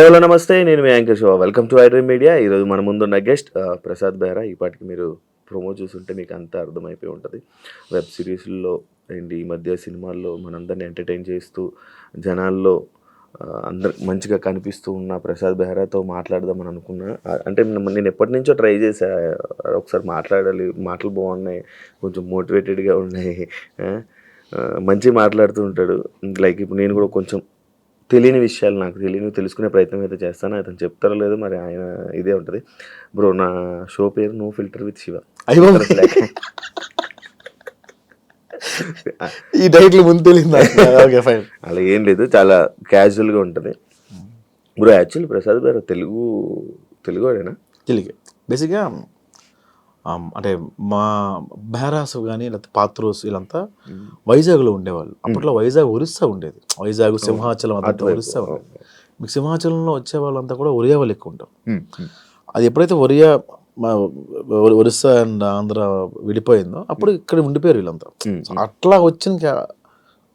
Hello నమస్తే, నేను మీ anchor Shiva. Welcome to iDream media. ఈరోజు మన ముందున్న గెస్ట్ ప్రసాద్ బెహ్రా. ఈ పాటికి మీరు ప్రోమో చూస్తుంటే మీకు అంతా అర్థమైపోయి ఉంటుంది. వెబ్ సిరీస్లో అండ్ ఈ మధ్య సినిమాల్లో మనందరిని ఎంటర్టైన్ చేస్తూ జనాల్లో అందరు మంచిగా కనిపిస్తూ ఉన్న ప్రసాద్ బెహ్రాతో మాట్లాడదామని అనుకున్నా. అంటే నేను ఎప్పటి నుంచో ట్రై చేశా, ఒకసారి మాట్లాడాలి, మాటలు బాగున్నాయి, కొంచెం మోటివేటెడ్గా ఉన్నాయి, మంచిగా మాట్లాడుతూ ఉంటాడు. లైక్ ఇప్పుడు నేను కూడా కొంచెం తెలియని విషయాలు నాకు తెలుసుకునే ప్రయత్నం అయితే చేస్తాను. అతను చెప్తారో లేదో మరి, ఆయన ఇదే ఉంటుంది. బ్రో, నా షో పేరు నో ఫిల్టర్ విత్ శివ. ఈ టైటిల్ ముందు తెలియదు. అలా ఏం లేదు, చాలా క్యాజువల్గా ఉంటుంది. బ్రో, యాక్చువల్లీ ప్రసాద్ గారు తెలుగువాడేనా? తెలుగే బేసిక్గా. అంటే మా బెహరాస్ కానీ లేకపోతే పాత్రోస్ వీళ్ళంతా వైజాగ్లో ఉండేవాళ్ళు. అప్పట్లో వైజాగ్ ఒరిస్సా ఉండేది. వైజాగ్ సింహాచలం అంతా ఒరిస్సా ఉండేది. మీకు సింహాచలంలో వచ్చే వాళ్ళంతా కూడా ఒరియా వాళ్ళు ఎక్కువ ఉంటారు. అది ఎప్పుడైతే ఒరిస్సా అండ్ ఆంధ్ర విడిపోయిందో అప్పుడు ఇక్కడ ఉండిపోయారు వీళ్ళంతా. అట్లా వచ్చిన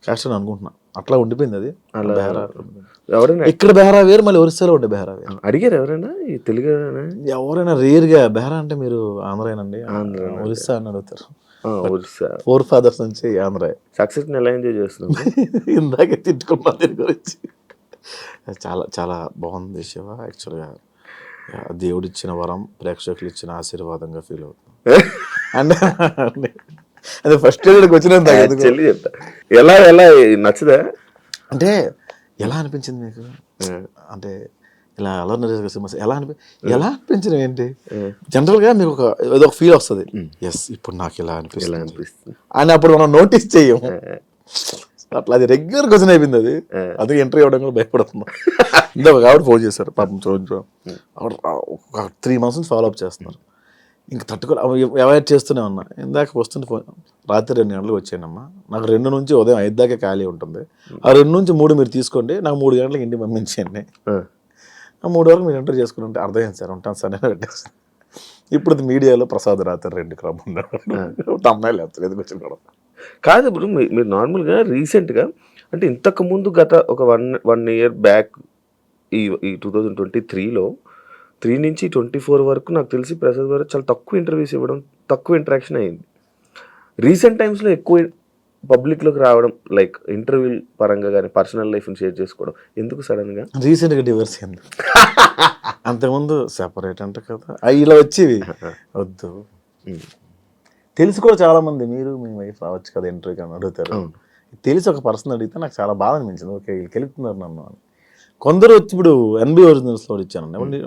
క్యాస్ట్ అని అనుకుంటున్నా, అట్లా ఉండిపోయింది అది. ఇక్కడ బెహరా వేరు, మళ్ళీ ఒరిస్సాలో ఉండే బెహరా వేరు. అడిగారు ఎవరైనా ఈ తెలుగు ఎవరైనా రేర్గా బెహరా అంటే మీరు ఆంధ్రానండి, ఒరిస్సా అని అడుగుతారు. ఫోర్ ఫాదర్స్ నుంచి ఆంధ్ర. సక్సెస్ ఎలా ఎంజాయ్ చేస్తున్నాం? ఇందాకే తిట్టుకున్నా దీని గురించి. చాలా చాలా బాగుంది శివ. యాక్చువల్గా దేవుడిచ్చిన వరం, ప్రేక్షకులు ఇచ్చిన ఆశీర్వాదంగా ఫీల్ అవుతుంది. అంటే అదే ఫస్ట్ వచ్చిన చెప్తా, ఎలా ఎలా నచ్చదా అంటే ఎలా అనిపించింది మీకు? అంటే ఇలా ఎలా అనిపించింది ఏంటి? జనరల్గా మీకు ఏదో ఒక ఫీల్ వస్తుంది, ఎస్ ఇప్పుడు నాకు ఇలా అనిపిస్తుంది అని. అప్పుడు మనం నోటీస్ చెయ్యం. అట్లా అది రెగ్యులర్ క్వశ్చన్ అయిపోయింది. అది అందుకే ఎంట్రీ అవ్వడం కూడా భయపడుతున్నాం. ఇందాక ఆవిడ ఫోన్ చేశారు పాపం, చూడండి ఒక 3 months నుంచి ఫాలో అప్ చేస్తున్నారు. ఇంకా అవాయిడ్ చేస్తూనే ఉన్నా. ఇందాక వస్తుంటే ఫోన్, రాత్రి 2 గంటలకు వచ్చానమ్మా, నాకు 2 నుంచి ఉదయం 5 దాకా ఖాళీ ఉంటుంది. ఆ 2 నుంచి 3 మీరు తీసుకోండి, నాకు 3 గంటలకు ఇంటికి పంపించండి. ఆ 3 వరకు మీరు ఎంటర్ చేసుకుని ఉంటే అర్థమైంది సార్, ఉంటాను సార్ నేను పెట్టేస్తాను. ఇప్పుడు మీడియాలో ప్రసాద్ రాత్రి 2 క్రమం ఉన్నాడు, తమ్మాయిలు లేదు ఎందుకు వచ్చిన కూడా కాదు. ఇప్పుడు మీరు నార్మల్గా రీసెంట్గా అంటే ఇంతకుముందు గత ఒక 1 year బ్యాక్ ఈ 2023లో 3 నుంచి 24 వరకు నాకు తెలిసి ప్రసాద్ గారు చాలా తక్కువ ఇంటర్వ్యూస్ ఇవ్వడం, తక్కువ ఇంటరాక్షన్ అయ్యింది. రీసెంట్ టైమ్స్లో ఎక్కువ పబ్లిక్లోకి రావడం, లైక్ ఇంటర్వ్యూ పరంగా కానీ పర్సనల్ లైఫ్ని షేర్ చేసుకోవడం. ఎందుకు సడన్గా? రీసెంట్గా డివర్స్ అయింది. అంతకుముందు సెపరేట్ అంట కదా, ఇలా వచ్చేవి వద్దు. తెలిసి కూడా చాలామంది మీరు మీ వైఫ్ రావచ్చు కదా ఇంటర్వ్యూకి అని అడుగుతారు. తెలిసి ఒక పర్సన్ అడిగితే నాకు చాలా బాధ అనిపించింది. ఓకే, వీళ్ళు గెలుపుతున్నారు నన్ను అని. కొందరు వచ్చి ఇప్పుడు NB ఒరిజినల్స్లో ఇచ్చానండి.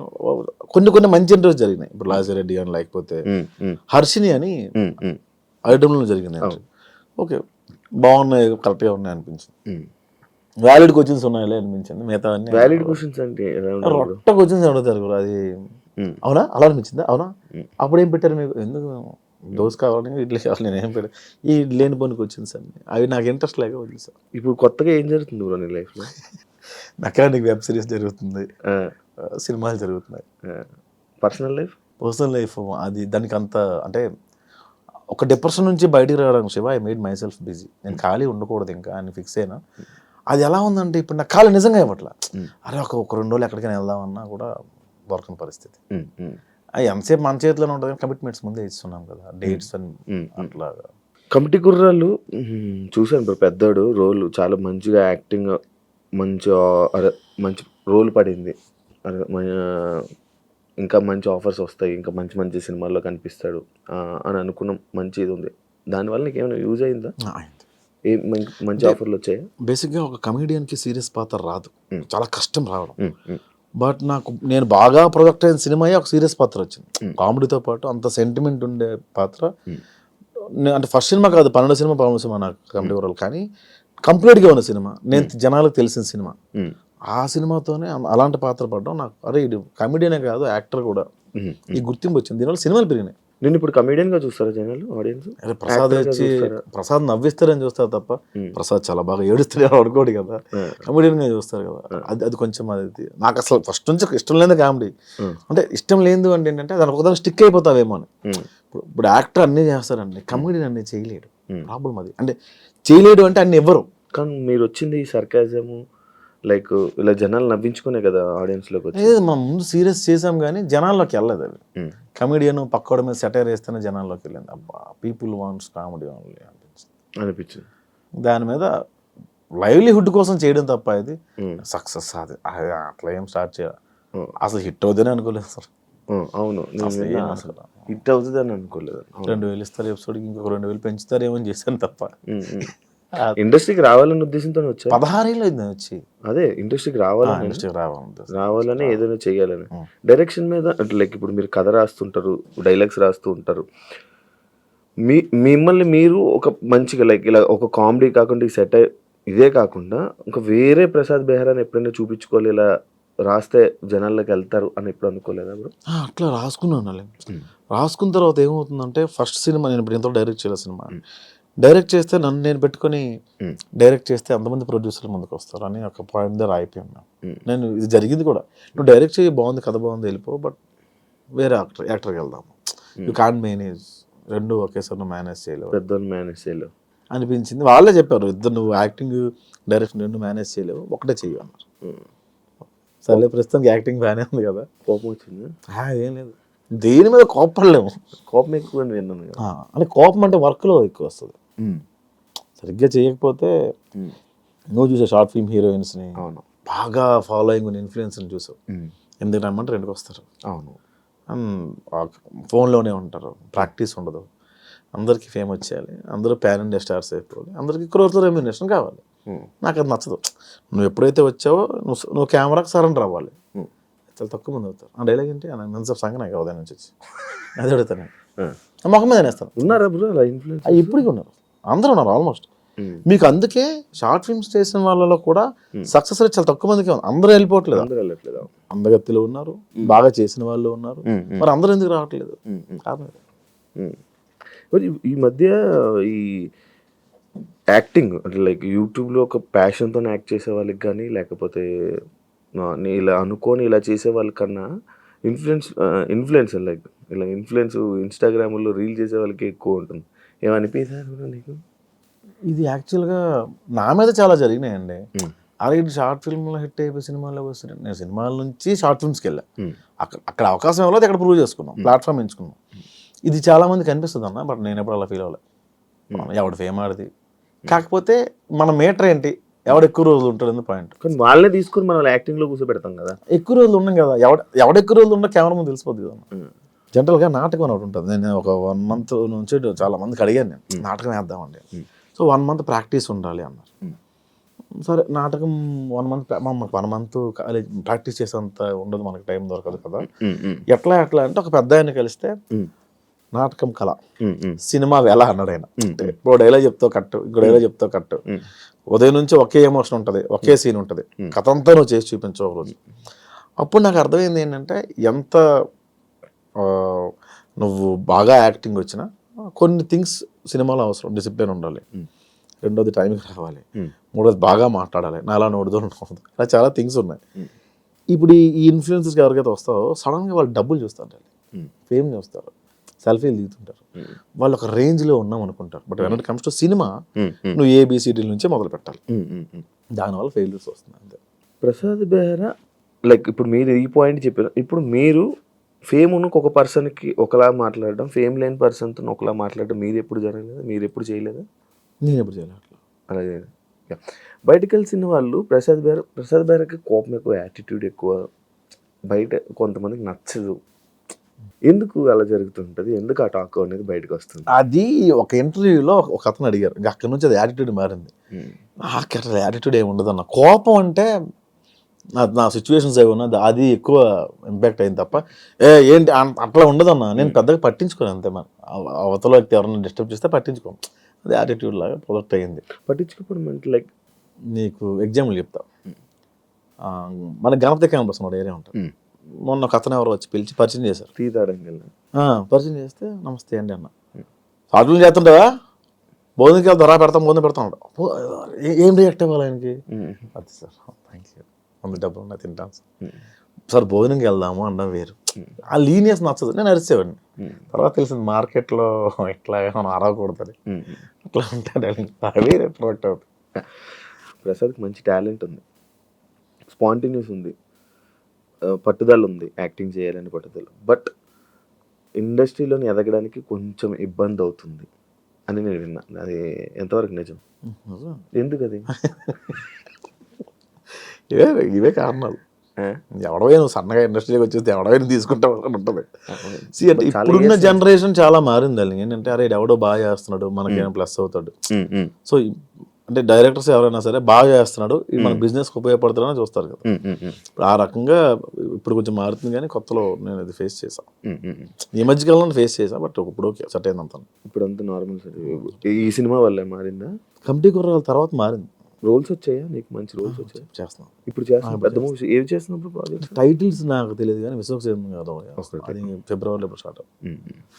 కొన్ని మంచి ఇంటర్వ్యూస్ జరిగినాయి. ఇప్పుడు లాజిరెడ్డి అని, లేకపోతే హర్షిని అని ఐటమ్లో జరిగింది. ఓకే, బాగున్నాయి, కరెక్ట్గా ఉన్నాయి అనిపించింది. వ్యాలిడ్ క్వశ్చన్స్ ఉన్నాయలే అనిపించింది. మిగతా అన్ని వ్యాలిడ్ క్వశ్చన్స్ అంటే రొట్ట క్వశ్చన్స్ అడుగుతారు కూడా. అది అవునా, అలా అనిపించిందా? అవునా, అప్పుడు ఏం పెట్టారు మీకు? ఎందుకు దోశ కావాలని, ఇడ్లీ కావాలి, నేను ఏం పెట్టాను? ఈ లేని పనికి వచ్చింది సార్, అవి నాకు ఇంట్రెస్ట్ లేక వదిలి సార్. ఇప్పుడు కొత్తగా ఏం జరుగుతుంది బ్రో నీ లైఫ్లో? మెకానిక్ వెబ్ సిరీస్ జరుగుతుంది, సినిమాలు జరుగుతున్నాయి. పర్సనల్ లైఫ్ అది దానికి అంత అంటే ఒక డిప్రెషన్ నుంచి బయటికి రావడానికి Shiva, I made my self busy. నేను ఖాళీ ఉండకూడదు ఇంకా అని ఫిక్స్ అయినా. అది ఎలా ఉందంటే ఇప్పుడు నాకు ఖాళీ నిజంగా ఇవ్వట్లా. అరే ఒక 2 రోజులు ఎక్కడికైనా వెళ్దామన్నా కూడా దొరకని పరిస్థితి. అది ఎంతసేపు మన చేతిలోనే ఉంటుంది, కమిట్మెంట్స్ ముందే ఇస్తున్నాం కదా, డేట్స్ అని అట్లాగా. కమిటీ కుర్రాళ్ళు చూశాను, పెద్దోడు రోల్ చాలా మంచిగా యాక్టింగ్, మంచి రోల్ పడింది. ఇంకా మంచి ఆఫర్స్ వస్తాయి, ఇంకా మంచి మంచి సినిమాల్లో కనిపిస్తాడు అని అనుకున్నాం. మంచి ఇది ఉంది. దానివల్ల నీకు ఏమైనా యూజ్ అయిందా? మంచి ఆఫర్లు వచ్చాయి. బేసిక్గా ఒక కమెడియన్కి సీరియస్ పాత్ర రాదు, చాలా కష్టం రావడం. బట్ నేను బాగా ప్రొజెక్ట్ అయిన సినిమా ఒక సీరియస్ పాత్ర వచ్చింది. కామెడీతో పాటు అంత సెంటిమెంట్ ఉండే పాత్ర. అంటే ఫస్ట్ సినిమా కాదు, 12 సినిమా నాకు కమెడీ వరల్డ్, కానీ కంప్లీట్గా ఉన్న సినిమా, నేను జనాలకు తెలిసిన సినిమా. ఆ సినిమాతోనే అలాంటి పాత్ర పడడం నాకు, అరే ఇది కమెడియనే కాదు యాక్టర్ కూడా, ఈ గుర్తింపు వచ్చింది. దీనివల్ల సినిమాలు పెరిగినాయి. నేను ఇప్పుడు కమెడియన్గా చూస్తారా జనాలు, ఆడియన్స్? అరే ప్రసాద్ వచ్చి ప్రసాద్ నవ్విస్తారని చూస్తారు తప్ప, ప్రసాద్ చాలా బాగా ఏడుస్తారని అనుకోడు కదా, కమెడియన్గా చూస్తారు కదా. అది కొంచెం అది నాకు అసలు ఫస్ట్ నుంచి ఇష్టం లేదు కామెడీ. అంటే ఇష్టం లేదు అంటే ఏంటంటే దాని ఒకదాని స్టిక్ అయిపోతావేమో అని. ఇప్పుడు యాక్టర్ అన్నీ చేస్తారండి, కమెడియన్ అన్నీ చేయలేడు. ప్రాబ్లం అది. అంటే చేయలేడు అంటే అన్ని ఎవ్వరు. కానీ మీరు వచ్చింది సర్కాజము, లైక్ ఇలా జనాలు నవ్వించుకునే కదా ఆడియన్స్లోకి వచ్చి. లేదు మనం ముందు సీరియస్ చేసాం కానీ జనాల్లోకి వెళ్ళలేదు అది. కమెడియన్ పక్కోడి మీద సెటైర్ వేస్తేనే జనాల్లోకి వెళ్ళింది. అబ్బా పీపుల్ వాంట్స్ కామెడీ ఓన్లీ అనిపించింది. దాని మీద లైవ్లీహుడ్ కోసం చేయడం తప్ప ఇది సక్సెస్ అది అట్లా ఏం స్టార్ట్ చేయాలి. అసలు హిట్ అవుతుందని అనుకోలేదు సార్. అవును, హిట్ అవుతుంది అని అనుకోలేదు. 2000 ఇస్తారు ఎపిసోడ్కి, ఇంకొక 2000 పెంచుతారేమో అని చేశాను తప్ప. ఇండస్ట్రీకి రావాలన్న ఉద్దేశంతో వచ్చా. 16 ఏళ్ళు అయింది వచ్చి. అదే ఇండస్ట్రీకి రావాలని ఏదైనా చెయ్యాలని. డైరెక్షన్ మీద అంటే లైక్ ఇప్పుడు మీరు కథ రాస్తుంటారు, డైలాగ్స్ రాస్తూ ఉంటారు. మిమ్మల్ని మీరు ఒక మంచిగా లైక్ ఇలా ఒక కామెడీ కాకుండా ఈ సెట్ ఇదే కాకుండా ఇంకా వేరే ప్రసాద్ బెహ్రాని ఎప్పుడైనా చూపించుకోవాలి, ఇలా రాస్తే జనాల్లోకి వెళ్తారు అని ఎప్పుడు అనుకోలేదా బ్రో? అట్లా రాసుకున్నాను. రాసుకున్న తర్వాత ఏమవుతుందంటే ఫస్ట్ సినిమా నేను ఇప్పుడు ఇంత డైరెక్ట్ చేయలేదు. సినిమా డైరెక్ట్ చేస్తే నన్ను నేను పెట్టుకొని డైరెక్ట్ చేస్తే అంతమంది ప్రొడ్యూసర్లు ముందుకు వస్తారు అని ఒక పాయింట్ దగ్గర అయిపోయాను. నేను ఇది జరిగింది కూడా. నువ్వు డైరెక్ట్ చేయి, బాగుంది కథ బాగుంది, వెళ్ళిపో, బట్ వేరే యాక్టర్కి వెళ్దాము. యూ కాంట్ మేనేజ్, రెండు ఒకేసారి నువ్వు మేనేజ్ చేయలేవు, పెద్దోళ్ళు మేనేజ్ చేయలేవు అనిపించింది. వాళ్ళే చెప్పారు, ఇద్దరు నువ్వు యాక్టింగ్ డైరెక్షన్ రెండు మేనేజ్ చేయలేవు, ఒకటే చెయ్యి అన్నారు. సర్లే ప్రస్తుతానికి యాక్టింగ్ బాగానే ఉంది కదా. కోపం వచ్చింది? ఏం లేదు, దేని మీద కోపడలేము. కోపం ఎక్కువ అని విన్నాను కదా. అంటే కోపం అంటే వర్క్లో ఎక్కువ వస్తుంది. సరిగ్గా చేయకపోతే నువ్వు చూసే షార్ట్ ఫిల్మ్ హీరోయిన్స్ని అవును బాగా ఫాలోయింగ్ ఉన్న ఇన్ఫ్లుయెన్స్ని చూసావు, ఎందుకు రమ్మంటే రెండుకి వస్తారు. అవును, ఫోన్లోనే ఉంటారు, ప్రాక్టీస్ ఉండదు. అందరికీ ఫేమ్ వచ్చేయాలి, అందరూ ప్యాన్ ఇండియా స్టార్స్ అయిపోవాలి, అందరికీ క్రోర్తో రెమ్యూనరేషన్ కావాలి. నాకు అది నచ్చదు. నువ్వు ఎప్పుడైతే వచ్చావో నువ్వు కెమెరాకి సరెండర్ అవ్వాలి. చాలా తక్కువ మంది అవుతారు. ఆ డైలాగ్ ఏంటి మంచి సంగతి నాకు ఉదయం నుంచి వచ్చి అది అడుగుతాను. మొహం మీద నేస్తాను. ఉన్నారా బ్రో అలా ఇన్ఫ్లుయెన్స్? ఇప్పటికీ ఉన్నారు, అందరూ ఉన్నారు ఆల్మోస్ట్. మీకు అందుకే షార్ట్ ఫిల్మ్స్ చేసిన వాళ్ళలో కూడా సక్సెస్ రేట్ చాలా తక్కువ మందికి ఉంది. అందరూ వెళ్ళిపోవట్లేదు. అందగత్తిలో ఉన్నారు, బాగా చేసిన వాళ్ళు ఉన్నారు, మరి అందరూ ఎందుకు రావట్లేదు? ఈ మధ్య ఈ యాక్టింగ్ అంటే లైక్ యూట్యూబ్లో ఒక ప్యాషన్తో యాక్ట్ చేసే వాళ్ళకి కానీ, లేకపోతే ఇలా అనుకొని ఇలా చేసే వాళ్ళకన్నా ఇన్ఫ్లుయెన్సర్ లైక్ ఇలా ఇన్స్టాగ్రామ్లో రీల్ చేసే వాళ్ళకి ఎక్కువ ఉంటుంది. ఏమనిపించారు నీకు? ఇది యాక్చువల్గా నా మీద చాలా జరిగినాయండి. అలాగే షార్ట్ ఫిల్మ్లో హిట్ అయిపోయి సినిమాలో వస్తున్నాయి. నేను సినిమాల నుంచి షార్ట్ ఫిల్మ్స్కి వెళ్ళా. అక్కడ అవకాశం ఇవ్వలేదు, అక్కడ ప్రూవ్ చేసుకున్నాం, ప్లాట్ఫామ్ ఎంచుకున్నాం. ఇది చాలా మందికి అనిపిస్తుంది అన్న, బట్ నేను ఎప్పుడు అలా ఫీల్ అవ్వలేదు. ఎవడు ఫేమ్ ఆడిది, కాకపోతే మన మీటర్ ఏంటి, ఎవడు ఎక్కువ రోజులు ఉంటాడు పాయింట్. కానీ వాళ్ళే తీసుకుని మనం యాక్టింగ్లో కూర్చోబెడతాం కదా. ఎక్కువ రోజులు ఉన్నాం కదా, ఎవడ ఎక్కువ రోజులు ఉన్నా కెమెరా ముందు తెలిసిపోద్ది కదా. జనరల్గా నాటకం అని ఒకటి ఉంటుంది. నేను ఒక 1 month నుంచి చాలా మందికి అడిగాను, నేను నాటకం వేద్దామండి. సో 1 month ప్రాక్టీస్ ఉండాలి అన్నారు. సరే నాటకం 1 month, మాకు 1 month ప్రాక్టీస్ చేసేంత ఉండదు, మనకి టైం దొరకదు కదా. ఎట్లా అంటే ఒక పెద్ద ఆయన కలిస్తే నాటకం కళ, సినిమా వేళ అన్నాడు ఆయన. ఇంకో డైలాగ్ చెప్తావు కట్టు, ఇంకో డైలాగ్ చెప్తావు కట్టు, ఉదయం నుంచి ఒకే ఎమోషన్ ఉంటుంది, ఒకే సీన్ ఉంటుంది, కథ అంతా నువ్వు చేసి చూపించవు రోజు. అప్పుడు నాకు అర్థమైంది ఏంటంటే ఎంత నువ్వు బాగా యాక్టింగ్ వచ్చినా కొన్ని థింగ్స్ సినిమాలో అవసరం. డిసిప్లిన్ ఉండాలి, రెండోది టైంకి రావాలి, మూడోది బాగా మాట్లాడాలి, నాలా నోడుదో ఉండదు, ఇలా చాలా థింగ్స్ ఉన్నాయి. ఇప్పుడు ఈ ఇన్ఫ్లుయెన్సర్స్కి ఎవరికైతే వస్తావో సడన్గా వాళ్ళు డబ్బులు చూస్తారు, ఫేమ్ చూస్తారు, సెల్ఫీలు దిగుతుంటారు, వాళ్ళు ఒక రేంజ్లో ఉన్నాం అనుకుంటారు. But when it comes to cinema నువ్వు ABCD నుంచే మొదలు పెట్టాలి. దానివల్ల ఫెయిల్యూర్స్ వస్తున్నాయి అంతే. ప్రసాద్ బెహ్రా లైక్ ఇప్పుడు మీరు ఈ పాయింట్ చెప్పారు. ఇప్పుడు మీరు ఫేమ్ ఉన్న ఒక పర్సన్కి ఒకలా మాట్లాడడం, ఫేమ్ లేని పర్సన్తో ఒకలా మాట్లాడడం మీరు ఎప్పుడు జరగలేదా? మీరు ఎప్పుడు చేయలేదా? నేను ఎప్పుడు చేయలేదు అలాగే. బయటకు కలిసిన వాళ్ళు ప్రసాద్ బెహ్రాకి కోపం ఎక్కువ, యాటిట్యూడ్ ఎక్కువ, బయట కొంతమందికి నచ్చదు. ఎందుకు అలా జరుగుతుంటుంది? ఎందుకు ఆ టాక్ అనేది బయటకు వస్తుంది? అది ఒక ఇంటర్వ్యూలో ఒక అతను అడిగారు, అక్కడ నుంచి అది యాటిట్యూడ్ మారింది. నాకు అట్లా యాటిట్యూడ్ ఏమి ఉండదు అన్న. కోపం అంటే నా సిచ్యువేషన్స్ ఏమి ఉన్నది అది ఎక్కువ ఇంపాక్ట్ అయింది తప్ప ఏంటి అట్లా ఉండదన్న. నేను పెద్దగా పట్టించుకోను అంతే. మన అవతల వ్యక్తి ఎవరైనా డిస్టర్బ్ చేస్తే పట్టించుకోను, అది యాటిట్యూడ్ లాగా ప్రొజెక్ట్ అయ్యింది. పట్టించుకోవడం అంటే లైక్ నీకు ఎగ్జాంపుల్ చెప్తా. మన గణపతి క్యాంపస్ ఉన్న ఏరియా ఉంటుంది. మొన్న ఒక అతను ఎవరో వచ్చి పిలిచి పరిచయం చేశారు. పరిచయం చేస్తే నమస్తే అండి అన్న, షార్ట్లు చేస్తుంటావా, భోజనంకి వెళ్తారా, భోజనం పెడతా ఉంటా. ఏం రియాక్ట్ అవ్వాలి ఆయనకి? అది సార్ థ్యాంక్ యూ, అంత డబ్బులు ఉన్నా తింటాను సార్, భోజనంకి వెళ్దాము అనడం వేరు. ఆ లీనియస్ నచ్చదు. నేను అరిసేవాడిని. తర్వాత తెలిసింది మార్కెట్లో ఇట్లా మనం అరవకూడదు, అట్లా ఉంటాడు, వేరే ప్రొడక్ట్ అవుతుంది. ప్రసాద్కి మంచి టాలెంట్ ఉంది. స్పాంటేనియస్ ఉంది, పట్టుదల ఉంది, యాక్టింగ్ చేయాలని పట్టుదల. బట్ ఇండస్ట్రీలోని ఎదగడానికి కొంచెం ఇబ్బంది అవుతుంది అని నేను విన్నా. అది ఎంతవరకు నిజం? ఎందుకు అది? ఇవే కారణాలు. ఎవడవే నువ్వు సన్నగా ఇండస్ట్రీకి వచ్చేస్తే ఎవడవే తీసుకుంటావు అని ఉంటుంది. అంటే ఇప్పుడున్న జనరేషన్ చాలా మారింది. అది ఏంటంటే అరే ఎవడో బాగా చేస్తున్నాడు మనకేమైనా ప్లస్ అవుతాడు. సో అంటే డైరెక్టర్స్ ఎవరైనా సరే బాగా చేస్తున్నాడు, ఇది మన బిజినెస్కి ఉపయోగపడుతుందని చూస్తారు కదా. ఆ రకంగా ఇప్పుడు కొంచెం మారుతుంది, కానీ కొత్తలో నేను అది ఫేస్ చేశాను. ఈ మధ్యకాలంలో ఫేస్ చేశాను, బట్ ఇప్పుడు ఓకే సెట్ అయిందంతా. ఇప్పుడు అంతా నార్మల్. ఈ సినిమా వల్ల మారిందా? కమిటీ కుర్రాల తర్వాత మారింది. రోల్స్ వచ్చాయా నీకు? మంచి రోల్స్ వచ్చాయి? చేస్తున్నాం ఇప్పుడు చేస్తున్నాం. పెద్ద మూవీస్ ఏవి చేస్తున్నప్పుడు ప్రాజెక్ట్? టైటిల్స్ నాకు తెలియదు, కానీ విశ్వక్సేన్ గారు అది ఫిబ్రవరిలో ఇప్పుడు స్టార్ట్.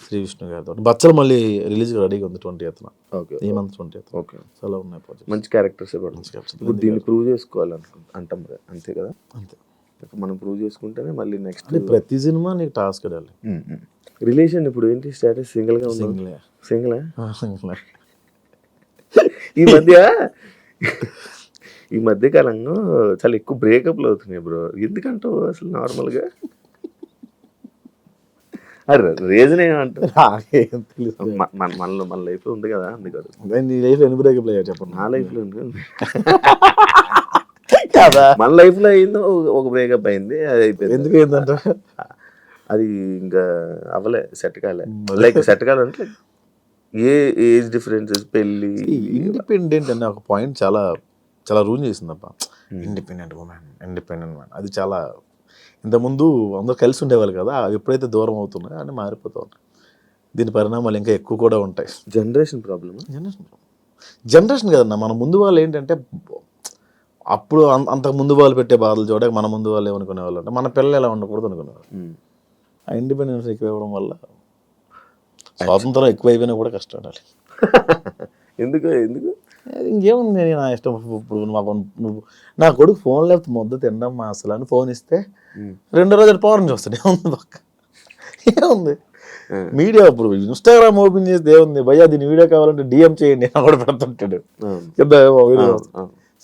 శ్రీ విష్ణు గారితో బచ్చలు మళ్ళీ రిలీజ్ రెడీగా ఉంది 20th. ఓకే, ఈ మంత్ 20th. ఓకే, చాలా ఉన్నాయి ప్రాజెక్ట్. మంచి క్యారెక్టర్స్ ఇప్పుడు దీన్ని ప్రూవ్ చేసుకోవాలంటాం కదా, అంతే కదా? అంతే, మనం ప్రూవ్ చేసుకుంటేనే మళ్ళీ నెక్స్ట్. అంటే ప్రతి సినిమా నీకు టాస్క్ అడాలి. రిలేషన్ ఇప్పుడు ఏంటి స్టేటస్? సింగిల్గా ఉంది? సింగిల్. ఈ మధ్య కాలంలో చాలా ఎక్కువ బ్రేకప్లు అవుతున్నాయి బ్రో. ఎందుకంటావు అసలు? నార్మల్గా అరే రీజన్ ఏమంటారు? మన లైఫ్లో ఉంది కదా, అందుకని. నీ లైఫ్లో ఎన్ని బ్రేకప్లు అయ్యా చెప్పండి. నా లైఫ్లో కదా, మన లైఫ్లో అయిందో ఒక బ్రేకప్ అయింది, అది అయిపోయింది. ఎందుకు అయిందంట? అది ఇంకా అవ్వలే, సెట్ కాలే. లైక్ సెట్ కాలంటే ఏ ఏజ్ డిఫరెన్సెస్, పెళ్ళి. ఇండిపెండెంట్ అనే ఒక పాయింట్ చాలా చాలా రూల్ చేసిందప్ప. ఇండిపెండెంట్ మ్యాన్ అది చాలా. ఇంతకుముందు అందరూ కలిసి ఉండేవాళ్ళు కదా, ఎప్పుడైతే దూరం అవుతున్నాయో అని మారిపోతూ ఉంటాయి. దీని పరిణామాలు ఇంకా ఎక్కువ కూడా ఉంటాయి. Generation problem. జనరేషన్ కదన్నా, మన ముందు వాళ్ళు ఏంటంటే అప్పుడు అంతకు ముందు వాళ్ళు పెట్టే బాధలు చూడక మన ముందు వాళ్ళు ఏమనుకునే వాళ్ళు అంటే మన పిల్లలు ఎలా ఉండకూడదు అనుకునేవాళ్ళు. ఆ ఇండిపెండెన్స్ ఎక్కువ ఇవ్వడం వల్ల స్వాతంత్రం ఎక్కువ అయిపోయినా కూడా కష్టపడాలి. ఎందుకు ఇంకేముంది, నేను నా ఇష్టం. ఇప్పుడు నువ్వు నా కొడుకు ఫోన్ లేకపోతే ముద్ద తినడం అసలు అని ఫోన్ ఇస్తే 2 రోజులు పవర్ చూస్తాడు. ఏముంది పక్క, ఏముంది మీడియా. ఇప్పుడు ఇన్స్టాగ్రామ్ ఓపెన్ చేస్తే ఏముంది, భయ్యా దీని వీడియో కావాలంటే డిఎం చేయండి అని కూడా పెడుతుంటాడు.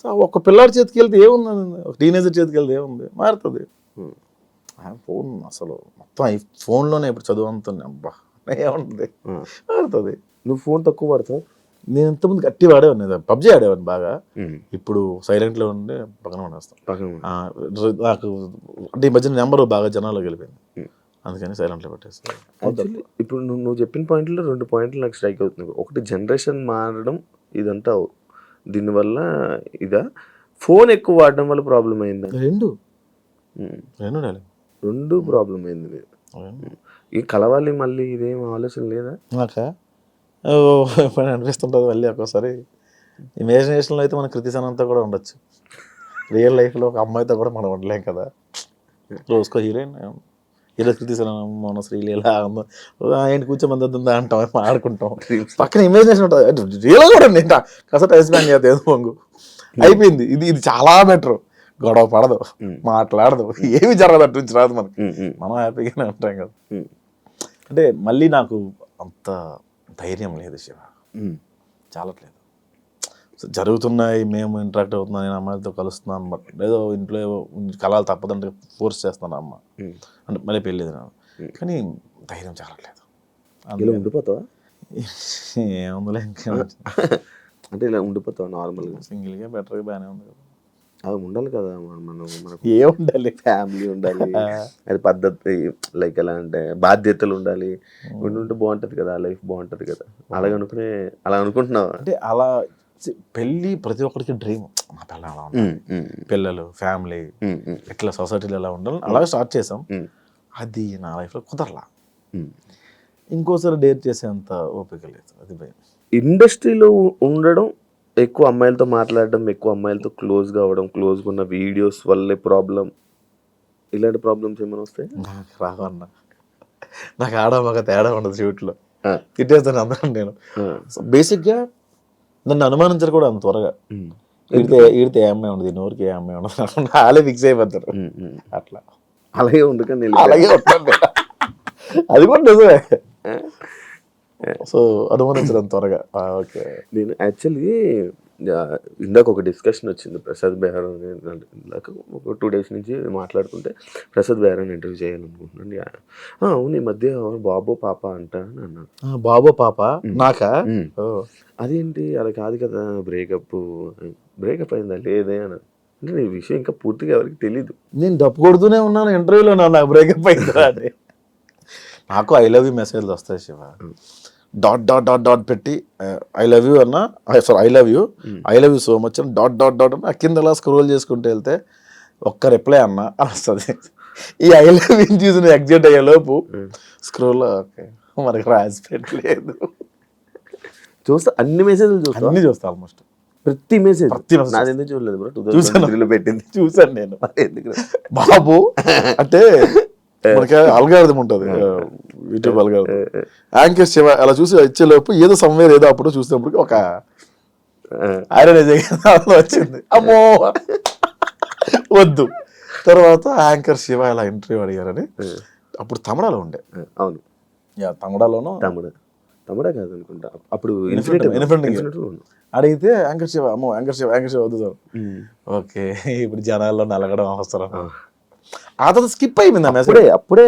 సో ఒక పిల్లాడి చేతికి వెళ్తే ఏముంది, ఒక టీనేజర్ చేతికి వెళ్తే ఏముంది, మారుతుంది. ఫోన్ అసలు మొత్తం ఈ ఫోన్లోనే ఇప్పుడు చదువు అంతుంది. అబ్బా ఏముంటుంది, మారుతుంది. నువ్వు ఫోన్ తక్కువ పడతావు? నేను ఇంతకుముందు గట్టి వాడేవాడిని, పబ్జీ ఆడేవాడిని బాగా. ఇప్పుడు సైలెంట్లో ఉండి పక్కన పడేస్తాను. నాకు అంటే ఈ మధ్యన నెంబర్ బాగా జనాల్లోకి వెళ్ళిపోయింది, అందుకని సైలెంట్లో పెట్టేస్తాను. ఇప్పుడు నువ్వు చెప్పిన పాయింట్లో 2 పాయింట్లు నాకు స్ట్రైక్ అవుతుంది. ఒకటి జనరేషన్ మారడం, ఇదంతా దీనివల్ల ఇదా, ఫోన్ ఎక్కువ వాడడం వల్ల ప్రాబ్లం అయిందా? రెండు ప్రాబ్లం అయింది. ఈ కలవాలి మళ్ళీ, ఇదేం ఆలోచన లేదా? నాకా అనిపిస్తుంటుంది మళ్ళీ ఒక్కోసారి. ఇమాజినేషన్లో అయితే మన కృతిసనంతా కూడా ఉండొచ్చు, రియల్ లైఫ్లో ఒక అమ్మాయితో కూడా మనం ఉండలేం కదా. రోజుకో హీరోయిన్, హీరో కృతిసనం, మన శ్రీలీల ఏంటి కూర్చోమందా అంటాం, ఆడుకుంటాం. పక్కన ఇమాజినేషన్ ఉంటుంది, రియల్ కూడా ఉంది. కాస్త టైం స్పెండ్ చేస్తే పొంగు అయిపోయింది. ఇది చాలా బెటర్. గొడవ పడదు, మాట్లాడదు, ఏమి జరగదు, అటు నుంచి రాదు మనకి. మనం హ్యాపీగానే ఉంటాం కదా. అంటే మళ్ళీ నాకు అంత ధైర్యం లేదు శివ, చాలట్లేదు. జరుగుతున్నాయి, మేము ఇంటరాక్ట్ అవుతున్నాం, నేను అమ్మాయిలతో కలుస్తున్నాను, బట్ ఏదో ఇంట్లో కలాలు తప్పదంటే ఫోర్స్ చేస్తాను అమ్మ అంటే మళ్ళీ పెళ్ళేది నాకు, కానీ ధైర్యం చాలట్లేదు. ఇలా ఉండిపోతావా? ఏముందిలే ఇంకా అంటే ఇలా ఉండిపోతావా నార్మల్గా? సింగిల్గా బెటర్గా బాగానే ఉంది కదా. అది ఉండాలి కదా, మనకు ఏముండాలి, ఫ్యామిలీ ఉండాలి, అది పద్ధతి, లైక్ ఎలా అంటే బాధ్యతలు ఉండాలి, ఉంటే బాగుంటుంది కదా, లైఫ్ బాగుంటుంది కదా. అలా అనుకుంటున్నావా? అంటే అలా పెళ్ళి ప్రతి ఒక్కరికి డ్రీమ్. మా పిల్లలు అలా ఉండాలి, పిల్లలు, ఫ్యామిలీ, ఇట్లా సొసైటీలో ఎలా ఉండాలి, అలాగే స్టార్ట్ చేసాం. అది నా లైఫ్లో కుదరలా. ఇంకోసారి డేర్ చేసేంత ఓపిక లేదు, అది భయం. ఇండస్ట్రీలో ఉండడం, ఎక్కువ అమ్మాయిలతో మాట్లాడడం, ఎక్కువ అమ్మాయిలతో క్లోజ్గా అవ్వడం, క్లోజ్గా ఉన్న వీడియోస్ వల్లే ప్రాబ్లం, ఇలాంటి ప్రాబ్లమ్స్ ఏమైనా వస్తాయి? నాకు రావన్న, నాకు ఆడ మగ తేడా ఉండదు షూట్లో, తిట్టేస్తాను అందరం. నేను బేసిక్గా నన్ను అనుమానించరు కూడా అంత త్వరగా. ఈడితే ఏ అమ్మాయి ఉండదు, నోరికి ఏ అమ్మాయి ఉండదు, వాళ్ళే ఫిక్స్ అయిపోతారు. అట్లా అలాగే ఉండకండి, అలాగే ఉంటుంది, అది కూడా నిజమే. సో అనుమానించడం త్వరగా. ఓకే, నేను యాక్చువల్లీ ఇందాక ఒక డిస్కషన్ వచ్చింది ప్రసాద్ బెహ్రా ఇందాక ఒక 2 days నుంచి మాట్లాడుతుంటే ప్రసాద్ బెహ్రాని ఇంటర్వ్యూ చేయాలనుకుంటున్నాను. అవును ఈ మధ్య బాబు పాప అంట అని అన్నాడు. బాబో పాప నాకా? అదేంటి అలా కాదు కదా, బ్రేకప్ అయిందా లేదే అని అంటే ఈ విషయం ఇంకా పూర్తిగా ఎవరికి తెలీదు. నేను డప్పు కొడుతూనే ఉన్నాను ఇంటర్వ్యూలో, నాకు బ్రేకప్ అయిందా అని. నాకు ఐ లవ్ యూ మెసేజ్లు వస్తాయి Shiva, dot dot dot dot పెట్టి ఐ లవ్ యూ అన్న, sorry I love you so much అని డాట్ డాట్ డాట్ అని కింద అలా స్క్రోల్ చేసుకుంటూ వెళ్తే ఒక్క రిప్లై అన్న అని వస్తుంది. ఈ ఐ లవ్ యూ చూసి నువ్వు ఎగ్జైట్ అయ్యే లోపు స్క్రోల్ ఓకే మనకి రాసి పెట్టలేదు. చూస్తా అన్ని మెసేజ్లు చూస్తా, అన్ని చూస్తా ఆల్మోస్ట్ ప్రతి మెసేజ్. ప్రతి message. నాది ఎందుకు చూడలేదు బ్రో, చూసాను. 2023లో పెట్టింది. చూసాను నేను. ఎందుకు బాబు అంటే మనకి అల్గారిథం ఉంటుంది యూట్యూబ్ అల్గారిథం, యాంకర్ శివ అలా చూసి వచ్చేలోపు ఏదో సమ్వేర్ ఏదో అప్పుడు చూసినప్పుడు ఒక ఐరన్ వచ్చింది, అమ్మో వద్దు. తర్వాత యాంకర్ శివ ఇలా ఇంటర్వ్యూ అడిగారని అప్పుడు తమిళలో ఉండే. అవును తమిళలోనూ తమిళ కాదు అనుకుంటా అప్పుడు Infinite అడిగితే యాంకర్ శివ అమ్మో యాంకర్ శివ వద్దు సార్. ఓకే ఇప్పుడు జనాల్లో నలగడం అవసరం. ఆ తర్వాత స్కిప్ అయిపోయింది ఆ మెసేజ్. అప్పుడే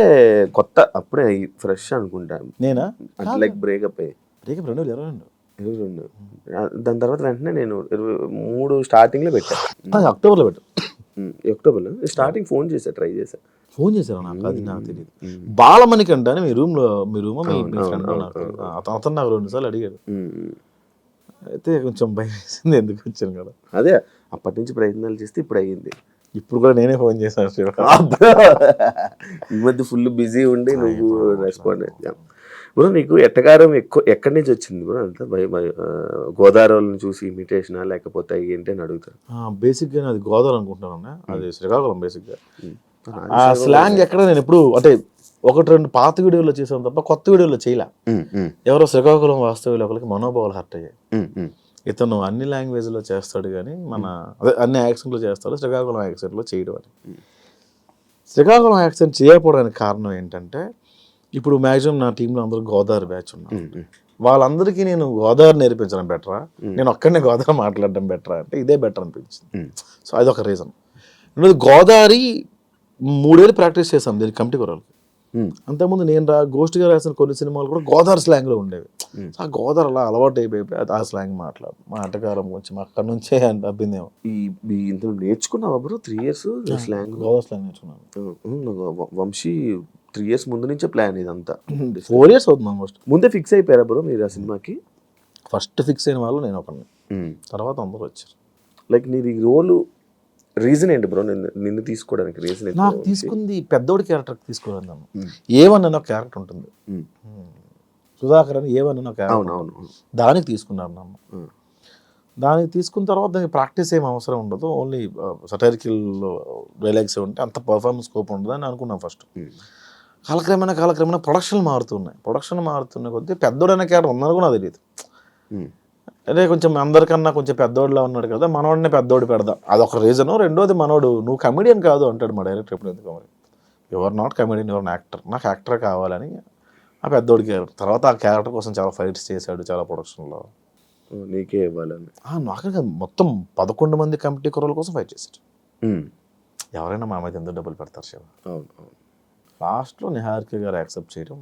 కొత్త, అప్పుడే ఫ్రెష్ అనుకుంటా నేనా లైక్ బ్రేకప్ అయ్యి బ్రేకప్ 2022 దాని తర్వాత వెంటనే నేను 23 స్టార్టింగ్లో పెట్టాను. అక్టోబర్లో పెట్టు. అక్టోబర్లో స్టార్టింగ్ ఫోన్ చేశా, ట్రై చేశా. ఫోన్ చేశారు నాకు, అది నాకు తెలియదు. బాలమణికంట అని మీ రూమ్ మీ ఫ్రెండ్ అతను నాకు 2 సార్లు అడిగాడు. అయితే కొంచెం భయం వేసింది ఎందుకు వచ్చాను కదా. అదే అప్పటి నుంచి ప్రయత్నాలు చేస్తే ఇప్పుడు అయ్యింది. ఇప్పుడు కూడా నేనే ఫోన్ చేశాను శివ. ఈ మధ్య ఫుల్ బిజీ ఉండి నువ్వు రెస్పాండ్ అయ్యా బ్రో. నీకు ఎట్టకారం ఎక్కడి నుంచి వచ్చింది బ్రో? అంతా గోదావరిని చూసి ఇమిటేషనా లేకపోతే ఏంటి అని అడుగుతారు. బేసిక్గా అది గోదావరి అనుకుంటున్నాను, అది శ్రీకాకుళం. బేసిక్గా ఆ స్లాంగ్ ఎక్కడ నేను ఎప్పుడు అంటే 1-2 పాత వీడియోలో చేసాను తప్ప కొత్త వీడియోలో చేయలే. ఎవరో శ్రీకాకుళం వాస్తవ్యులు ఒకరికి మనోభావాలు హర్ట్ అయ్యాయి. ఇతను అన్ని లాంగ్వేజ్లో చేస్తాడు కానీ అదే అన్ని యాక్సెంట్లో చేస్తాడు, శ్రీకాకుళం యాక్సెంట్లో చేయడం అని. శ్రీకాకుళం యాక్సెంట్ చేయకపోవడానికి కారణం ఏంటంటే ఇప్పుడు మ్యాక్సిమం నా టీంలో అందరూ గోదావరి బ్యాచ్ ఉన్నారు. వాళ్ళందరికీ నేను గోదావరి నేర్పించడం బెటరా, నేను ఒక్కడనే గోదావరి మాట్లాడడం బెటరా అంటే ఇదే బెటర్ అనిపించింది. సో అదొక రీజన్. రెండోది గోదావరి 3 ఏళ్ళు ప్రాక్టీస్ చేశాం దీనికి కమిటీ కుర్రాలకి. అంతకుముందు నేను గోష్ఠిగా రాసిన కొన్ని సినిమాలు కూడా గోదావరి స్లాంగ్లో ఉండేవి. ఆ గోదావరి అలా అలవాటు అయిపోయి ఆ స్లాంగ్ మా ఆటగారం కొంచెం అక్కడ నుంచే అబ్బిందేమో. ఇందులో నేర్చుకున్నావా bro 3 years slang? Godavari slang నేర్చుకున్నాను. వంశీ 3 years ముందు నుంచే ప్లాన్ ఇదంతా. 4 years అవుతుంది ఆల్మోస్ట్. ముందే ఫిక్స్ అయిపోయారా బ్రో మీరు ఆ సినిమాకి? ఫస్ట్ ఫిక్స్ అయిన వాళ్ళు నేను ఒకరిని, తర్వాత అందరూ వచ్చారు. లైక్ నీది రోలు రీజన్ ఏంటి బ్రో నిన్ను తీసుకోవడానికి? రీజన్ నాకు తీసుకుంది పెద్దోడి క్యారెక్టర్ తీసుకోవాలి. నన్ను ఏవన్ అన్న క్యారెక్టర్ ఉంటుంది, సుధాకర్ అని ఏవన్ అన్న క్యారెక్టర్, దానికి తీసుకున్నారు నన్ను. దానికి తీసుకున్న తర్వాత దానికి ప్రాక్టీస్ ఏం అవసరం ఉండదు, ఓన్లీ సటైరికల్ డైలాగ్స్ ఉంటే అంత పర్ఫార్మెన్స్ స్కోప్ ఉండదు అని అనుకున్నాను ఫస్ట్. కాలక్రమేణా ప్రొడక్షన్ మారుతున్న కొద్దీ పెద్దోడు అనే క్యారెక్టర్ ఉందని కూడా నాకు తెలియదు. అదే కొంచెం అందరికన్నా కొంచెం పెద్దోడిలా ఉన్నాడు కదా, మనోడిని పెద్దోడు పెడదాం, అదొక రీజను. రెండోది మనోడు నువ్వు కమెడియన్ కాదు అంటాడు మా డైరెక్టర్ ఎప్పుడు. ఎందుకు మరి your not comedian, your actor, నాకు యాక్టర్ కావాలని ఆ పెద్దోడి క్యారెక్టర్. తర్వాత ఆ క్యారెక్టర్ కోసం చాలా ఫైట్స్ చేశాడు, చాలా ప్రొడక్షన్లో. నీకే ఇవ్వాలని నాకే మొత్తం 11 మంది కమిటీ కుర్రల కోసం ఫైట్ చేశాడు. ఎవరైనా మా మీద ఎందుకు డబ్బులు పెడతారు శివ? లాస్ట్లో నిహారిక గారు యాక్సెప్ట్ చేయడం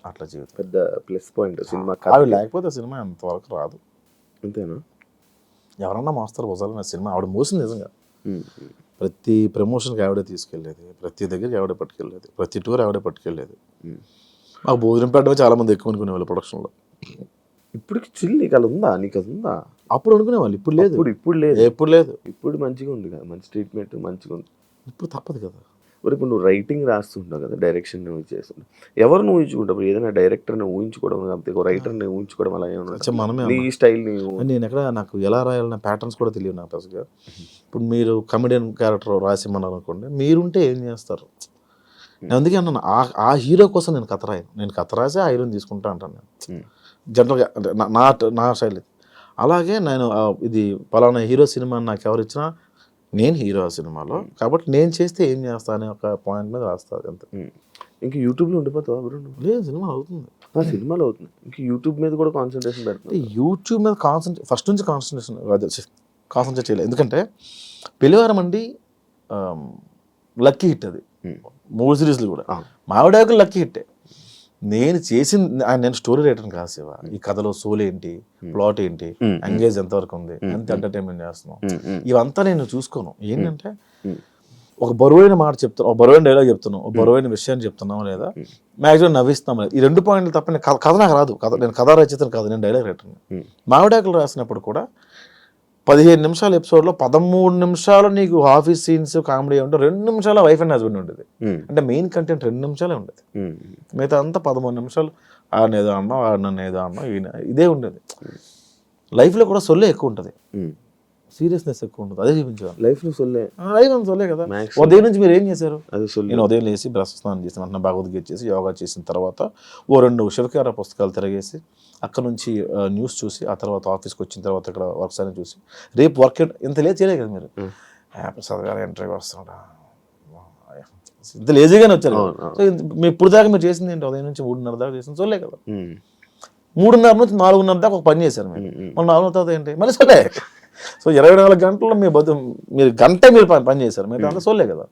అట్లా జీవితం పెద్ద ప్లస్ పాయింట్ సినిమా. ఆవిడ లేకపోతే సినిమా ఎంతవరకు రాదు. అంతేనా? ఎవరన్నా మోస్తారు భుజాలు నా సినిమా. ఆవిడ మోసింది నిజంగా. ప్రతి ప్రమోషన్కి ఆవిడే తీసుకెళ్ళేది, ప్రతి దగ్గరికి ఆవిడే పట్టుకెళ్ళేది, ప్రతి టూర్ ఆవిడే పట్టుకెళ్ళేది. మాకు భోజనం పెట్టడం చాలా మంది ఎక్కువ అనుకునేవాళ్ళు ప్రొడక్షన్లో. ఇప్పటికి చిల్ నీకు అలా ఉందా? నీకు అది ఉందా? అప్పుడు అనుకునేవాళ్ళు, ఇప్పుడు లేదు. ఇప్పుడు లేదు. ఇప్పుడు మంచిగా ఉంది కదా, మంచి ట్రీట్మెంట్ మంచిగా ఉంది. ఇప్పుడు తప్పదు కదా. ఇప్పుడు నువ్వు రైటింగ్ రాస్తుంటావు కదా, డైరెక్షన్ నువ్వు చేస్తుంటావు, ఎవరు నువ్వు ఊహించుకుంటావు? ఏదైనా డైరెక్టర్ని ఊహించుకోవడం కాకపోతే ఒక రైటర్ని ఊహించుకోవడం అలా ఏమన్నా మనమే నీ స్టైల్ని? నేను ఎక్కడ నాకు ఎలా రాయాలన్న ప్యాటర్న్స్ కూడా తెలియదు నాకు అసలుగా. ఇప్పుడు మీరు కమెడియన్ క్యారెక్టర్ రాసిమ్మన్నారు అనుకోండి, మీరుంటే ఏం చేస్తారు? నేను అందుకే అన్నాను ఆ హీరో కోసం నేను కథ రాయను, నేను కథ రాసి ఆ హీరోని తీసుకుంటా అంటాను నేను జనరల్గా. అంటే నా స్టైల్ ఇది. అలాగే నేను ఇది పలానా హీరో సినిమా నాకు ఎవరు ఇచ్చినా నేను హీరో ఆ సినిమాలో, కాబట్టి నేను చేస్తే ఏం చేస్తా అనే ఒక పాయింట్ మీద రాస్తాను అంతే. ఇంక యూట్యూబ్లో ఉండిపోతావా బ్రో నువ్వు? లేదు సినిమా అవుతుంది. సినిమాలో అవుతుంది, ఇంక యూట్యూబ్ మీద కూడా కాన్సన్ట్రేషన్ పెడుతుంది. యూట్యూబ్ మీద ఫస్ట్ నుంచి కాన్సన్ట్రేట్ చేయలేదు. ఎందుకంటే పెళ్లివారం అండి లక్కీ హిట్ అది, 3 సిరీస్లు కూడా. మావిడాకులు లక్కీ హిట్టే. నేను నేను స్టోరీ రైటర్ కాదు శివ. ఈ కథలో సోల్ ఏంటి, ప్లాట్ ఏంటి, ఎంగేజ్ ఎంతవరకు ఉంది, ఎంత ఎంటర్టైన్మెంట్ చేస్తున్నాం, ఇవంతా నేను చూసుకోను. ఏంటంటే ఒక బరువైన మాట చెప్తాను, ఒక బరువైన డైలాగ్ చెప్తున్నాం, ఒక బరువైన విషయాన్ని చెప్తున్నాం, లేదా మ్యాక్సిమం నవ్విస్తాం లేదు. ఈ 2 పాయింట్లు తప్ప నేను కథ నాకు రాదు. నేను కథ రచయితను కాదు, నేను డైలాగ్ రైటర్ని. మావిడాకులు రాసినప్పుడు కూడా 15 నిమిషాల ఎపిసోడ్లో 13 నిమిషాలు నీకు ఆఫీస్ సీన్స్ కామెడీ ఉంటే 2 నిమిషాల వైఫ్ అండ్ హస్బెండ్ ఉండేది. అంటే మెయిన్ కంటెంట్ 2 నిమిషాలే ఉండేది. మిగతా అంతా 13 నిమిషాలు ఆడనేదో అన్నాం, ఆడనేదో అన్నాం, ఇదే ఉండేది. లైఫ్లో కూడా సొల్లే ఎక్కువ ఉంటుంది, సీరియస్నెస్ ఎక్కువ ఉంటుంది. అదే చూపించాను లైఫ్లో సొల్లే. సొల్లే కదా. ఉదయం నుంచి మీరు ఏం చేశారు? నేను ఉదయం లేచి బ్రష్ స్నానం చేసి వెంటనే భగవద్గీత చేసి యోగా చేసిన తర్వాత 2 శివకార పుస్తకాలు తిరగేసి అక్కడ నుంచి న్యూస్ చూసి ఆ తర్వాత ఆఫీస్కి వచ్చిన తర్వాత ఇక్కడ వర్క్స్ అని చూసి రేపు వర్క్ ఇంత లేట్ చేయలేదు కదా మీరు. ప్రసాద్ గారు ఇంటర్వ్యూ వస్తున్నాడా, ఇంత లేజీగానే వచ్చారు. సో మీ ఇప్పుడు దాకా మీరు చేసింది ఏంటి? ఉదయం నుంచి 3:30 దాకా చేసింది సొల్లే కదా. 3:30 నుంచి 4:30 దాకా ఒక పని చేశారు మీరు. మళ్ళీ 4 తర్వాత ఏంటి మళ్ళీ సొల్లే. సో 24 గంటల్లో మీరు గంట మీరు పని చేశారు, మీరు అంతా సొల్లే కదా.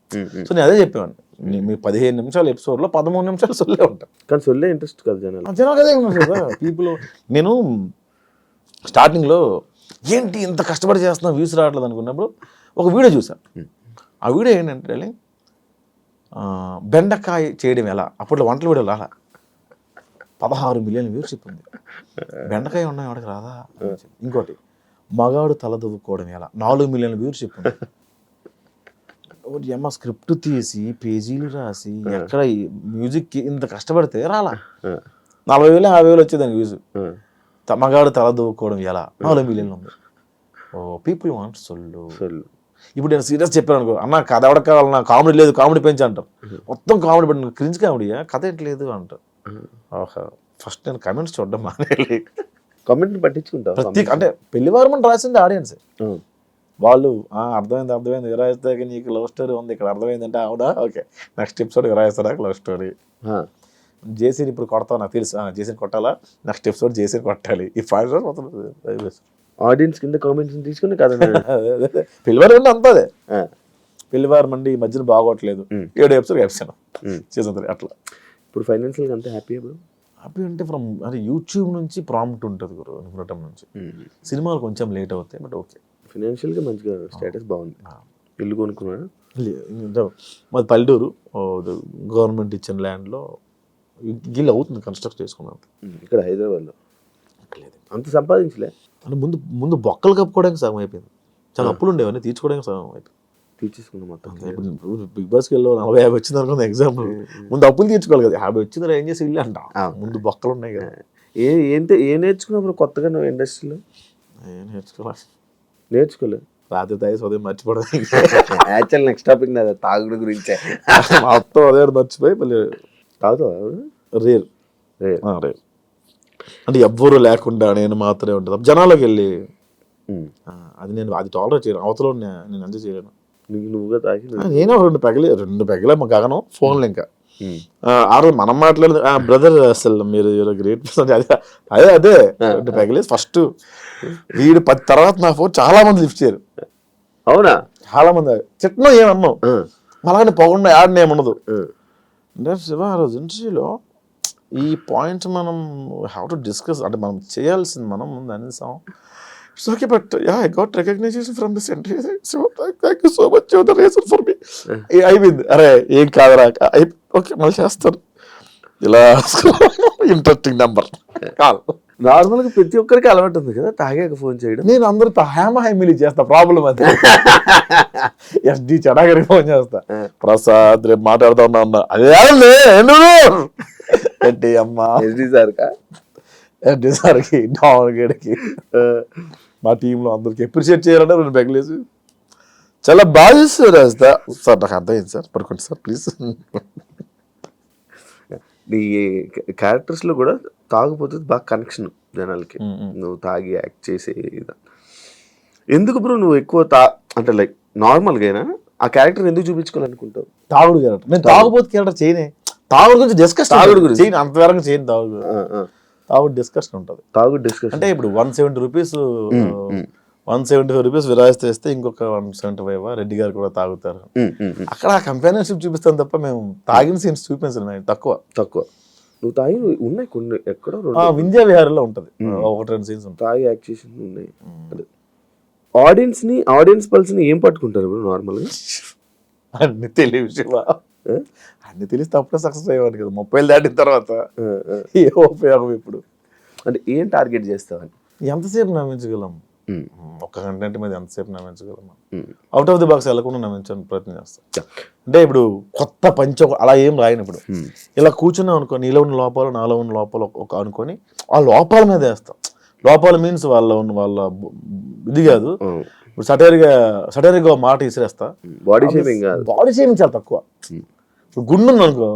సో నేను అదే చెప్పేవాడిని, మీ 15 నిమిషాల ఎపిసోడ్లో 13 నిమిషాలు సొల్లే ఉంటారు. కానీ సొల్లే ఇంట్రెస్ట్ కదా జనాలు. అదే ఉన్నారు కదా పీపుల్. నేను స్టార్టింగ్లో ఏంటి ఇంత కష్టపడి చేస్తున్నా వ్యూస్ రావట్లేదు అనుకున్నప్పుడు ఒక వీడియో చూసాను. ఆ వీడియో ఏంటంటే బెండకాయ చేయడం ఎలా. అప్పట్లో వంటల వీడియో రాలా. 16 మిలియన్ వ్యూవర్షిప్ ఉంది. బెండకాయ ఉన్నాయి వాడికి రాదా. ఇంకోటి మగాడు తల దువ్వుకోవడం ఎలా, 4 మిలియన్ వ్యూవర్షిప్ ఉంది. అమ్మ స్క్రిప్ట్ తీసి పేజీలు రాసి ఎక్కడ మ్యూజిక్కి ఇంత కష్టపడితే రాలా. 40,000 50,000 వచ్చేదాన్ని వ్యూస్. మగాడు తల దువ్వుకోవడం ఎలా 4 మిలియన్లు ఉంది. పీపుల్ వాంట్ సొల్లు. ఇప్పుడు నేను సీరియస్ చెప్పాను అనుకో, అన్న కథ ఎవడ కావాలన్నా, కామెడీ లేదు కామెడీ పెంచి అంటారు. మొత్తం కామెడీ పెట్టిన క్రింజ్ కామెడీయా, కథ ఏంటి లేదు అంటారు. ఫస్ట్ నేను కమెంట్స్ చూడడం మానేయాలి. కమెంట్ పట్టించుకుంటా అంటే పెళ్లివారం అని రాసింది ఆడియన్స్. వాళ్ళు అర్థమైంది విరాయిస్తాక నీకు లవ్ స్టోరీ ఉంది ఇక్కడ అర్థమైందంటే అవునా ఓకే నెక్స్ట్ ఎపిసోడ్ విరాయిస్తాడా లవ్ స్టోరీ. జేసీని ఇప్పుడు కొడతావు నాకు తెలుసు, జేసీని కొట్టాలా, నెక్స్ట్ ఎపిసోడ్ జేసీని కొట్టాలి. ఈ 5 రోజులు మొత్తం ఆడియన్స్ కింద కామెంట్స్ తీసుకుని కదా. పెళ్లివారం అంటే అంతా అదే. పెళ్లివారం అండి ఈ మధ్యన బాగోట్లేదు, 7 ఎపిసోడ్ వేసాను సీజన్ 3 అట్లా. ఇప్పుడు ఫైనాన్షియల్గా అంతే హ్యాపీ అంటే అంటే యూట్యూబ్ నుంచి ప్రాంప్ట్ ఉంటుంది గురు అనుకునటం నుంచి. సినిమాలు కొంచెం లేట్ అవుతాయి బట్ ఓకే. ఫైనాన్షియల్గా మంచిగా స్టేటస్ బాగుంది. ఇల్లు కొనుక్కున్నా మాది పల్లెటూరు, గవర్నమెంట్ ఇచ్చిన ల్యాండ్లో గిల్లు అవుతుంది కన్స్ట్రక్ట్ చేసుకున్నాను. ఇక్కడ హైదరాబాద్లో లేదు అంత సంపాదించలే. అంటే ముందు బొక్కలు కప్పుకోవడానికి సగం అయిపోయింది, చాలా అప్పులు ఉండేవన్నీ తీర్చుకోవడానికి సగం అయిపోయింది. తీర్చేసుకున్నాం మొత్తం. ఇప్పుడు బిగ్ బాస్కి వెళ్ళి 40-50 వచ్చింది అనుకుంది ఎగ్జాంపుల్, ముందు అప్పులు తీర్చుకోవాలి కదా. 50 వచ్చిందా ఏం చేసి ఇల్లు అంట, ముందు బొక్కలు ఉన్నాయి కదా. ఏం నేర్చుకున్నప్పుడు కొత్తగా నువ్వు ఇండస్ట్రీలో? ఏం నేర్చుకోలేదు. రాత్రి తాగేసి ఉదయం మర్చిపోవడం. యాక్చువల్ నెక్స్ట్ టాపిక్ నాది తాగుడు గురించే. మొత్తం అదే మర్చిపోయి మళ్ళీ తాగుతావా? రేర్ అంటే ఎవ్వరు లేకుండా నేను మాత్రమే ఉంటుంది జనాల్లోకి వెళ్ళి. అది నేను అది టాలరేట్ చేయను, అవతల నేను ఎంజాయ్ చేయలేను. నువ్వుగా తాగి నేను 2 పెగలే మా గగనం ఫోన్లు ఇంకా ఆ రోజు మనం మాట్లాడదు బ్రదర్ అసలు మీరు గ్రేట్ పర్సన్ అదే 2 పెగలే ఫస్ట్ వీడు 10 తర్వాత నా ఫోన్ చాలా మంది లిఫ్ట్ చేయరు. అవునా? చాలా మంది చిట్నం ఏమన్నావు అలాగే పొగండా యాడ్ని ఏముండదు. అంటే శివ ఆ రోజు ఇంటర్వ్యూలో ఈ పాయింట్స్ మనం హ్యావ్ టు డిస్కస్, అంటే మనం చేయాల్సింది మనం ముందు అనేసాం. It's okay but I got recognition from this interview, so thank you so much the reason for me. అయిపోయింది. అరే ఏం కాదురా ఓకే మళ్ళీ చేస్తాను ఇలా. Interesting number call. నార్మల్గా ప్రతి ఒక్కరికి అలవాటు ఉంది కదా తాగాక ఫోన్ చేయడం. నేను అందరితో హైమిలీ చేస్తా, ప్రాబ్లం అది. ఎస్డి చెడాగరికి ఫోన్ చేస్తా, ప్రసాద్ రేపు మాట్లాడుతా ఉన్నా అదే ఏంటి అమ్మా ఎస్డి సార్కా ఎస్డి సార్కి డాన్ గడికి మా టీంలో అందరికి అప్రిషియేట్ చేయాలంటే 2 పెగలేసి చాలా బాగా చేస్తారు రాస్తా. సార్ నాకు అర్థమైంది సార్, పడుకోండి సార్ ప్లీజ్. నీ క్యారెక్టర్స్లో కూడా తాగుపోతే బాగా కనెక్షన్ జనాలకి, నువ్వు తాగి యాక్ట్ చేసే ఎందుకు బ్రో నువ్వు ఎక్కువ అంటే లైక్ నార్మల్గా ఆ క్యారెక్టర్ ఎందుకు చూపించుకోవాలనుకుంటావు? తాగుడు క్యారెక్టర్ నేను తాగుబోతు క్యారెక్టర్ చేయనే. తాగుడు గురించి డిస్కషన్, తాగుడు గురించి. చేయను అంతవరకు చేయను. తాగుడు డిస్కషన్ ఉంటుంది. తాగుడు డిస్కషన్ అంటే ఇప్పుడు 170 రూపీస్ 175 రూపీస్ విరాయిస్తూ ఇస్తే ఇంకొక 175 రెడ్డి గారు కూడా తాగుతారు. అక్కడ ఆ కంపానియన్షిప్ చూపిస్తాం తప్ప మేము తాగిన సీన్స్ చూపించలేదు. తక్కువ. నువ్వు తాగి ఉన్నాయి కొన్ని ఎక్కడో వింధ్యా విహారంలో ఉంటుంది, 1-2 సీన్స్ ఉంటాయి. తాగి యాక్షన్ ఉన్నాయి. ఆడియన్స్ పల్స్ని ఏం పట్టుకుంటారు ఇప్పుడు నార్మల్గా? అన్ని తెలియ విషయమా? అన్ని తెలిసి తప్పుడే సక్సెస్ అయ్యేవాడు కదా 30 దాటిన తర్వాత. ఏ ఉపయోగం ఇప్పుడు? అంటే ఏం టార్గెట్ చేస్తావని? ఎంతసేపు నమ్మించగలం? ఒక్క కంటెంట్ మీద ఎంతసేపు నమ్మించగలం? అవుట్ ఆఫ్ ది బాక్స్ వెళ్ళకుండా నమ్మించడానికి ప్రయత్నం చేస్తాం. అంటే ఇప్పుడు కొత్త అలా ఏం రాయను. ఇప్పుడు ఇలా కూర్చున్నాం అనుకో, నీలో ఉన్న లోపాలు నాలో ఉన్న లోపాలు ఒక అనుకొని ఆ లోపాల మీద వేస్తాం. లోపాలు మీన్స్ వాళ్ళ ఇది కాదు. ఇప్పుడు సటైర్గా మాట ఇసిరేస్తా. బాడీ షేమింగ్ చాలా తక్కువ. ఇప్పుడు గుండు ఉంది అనుకో,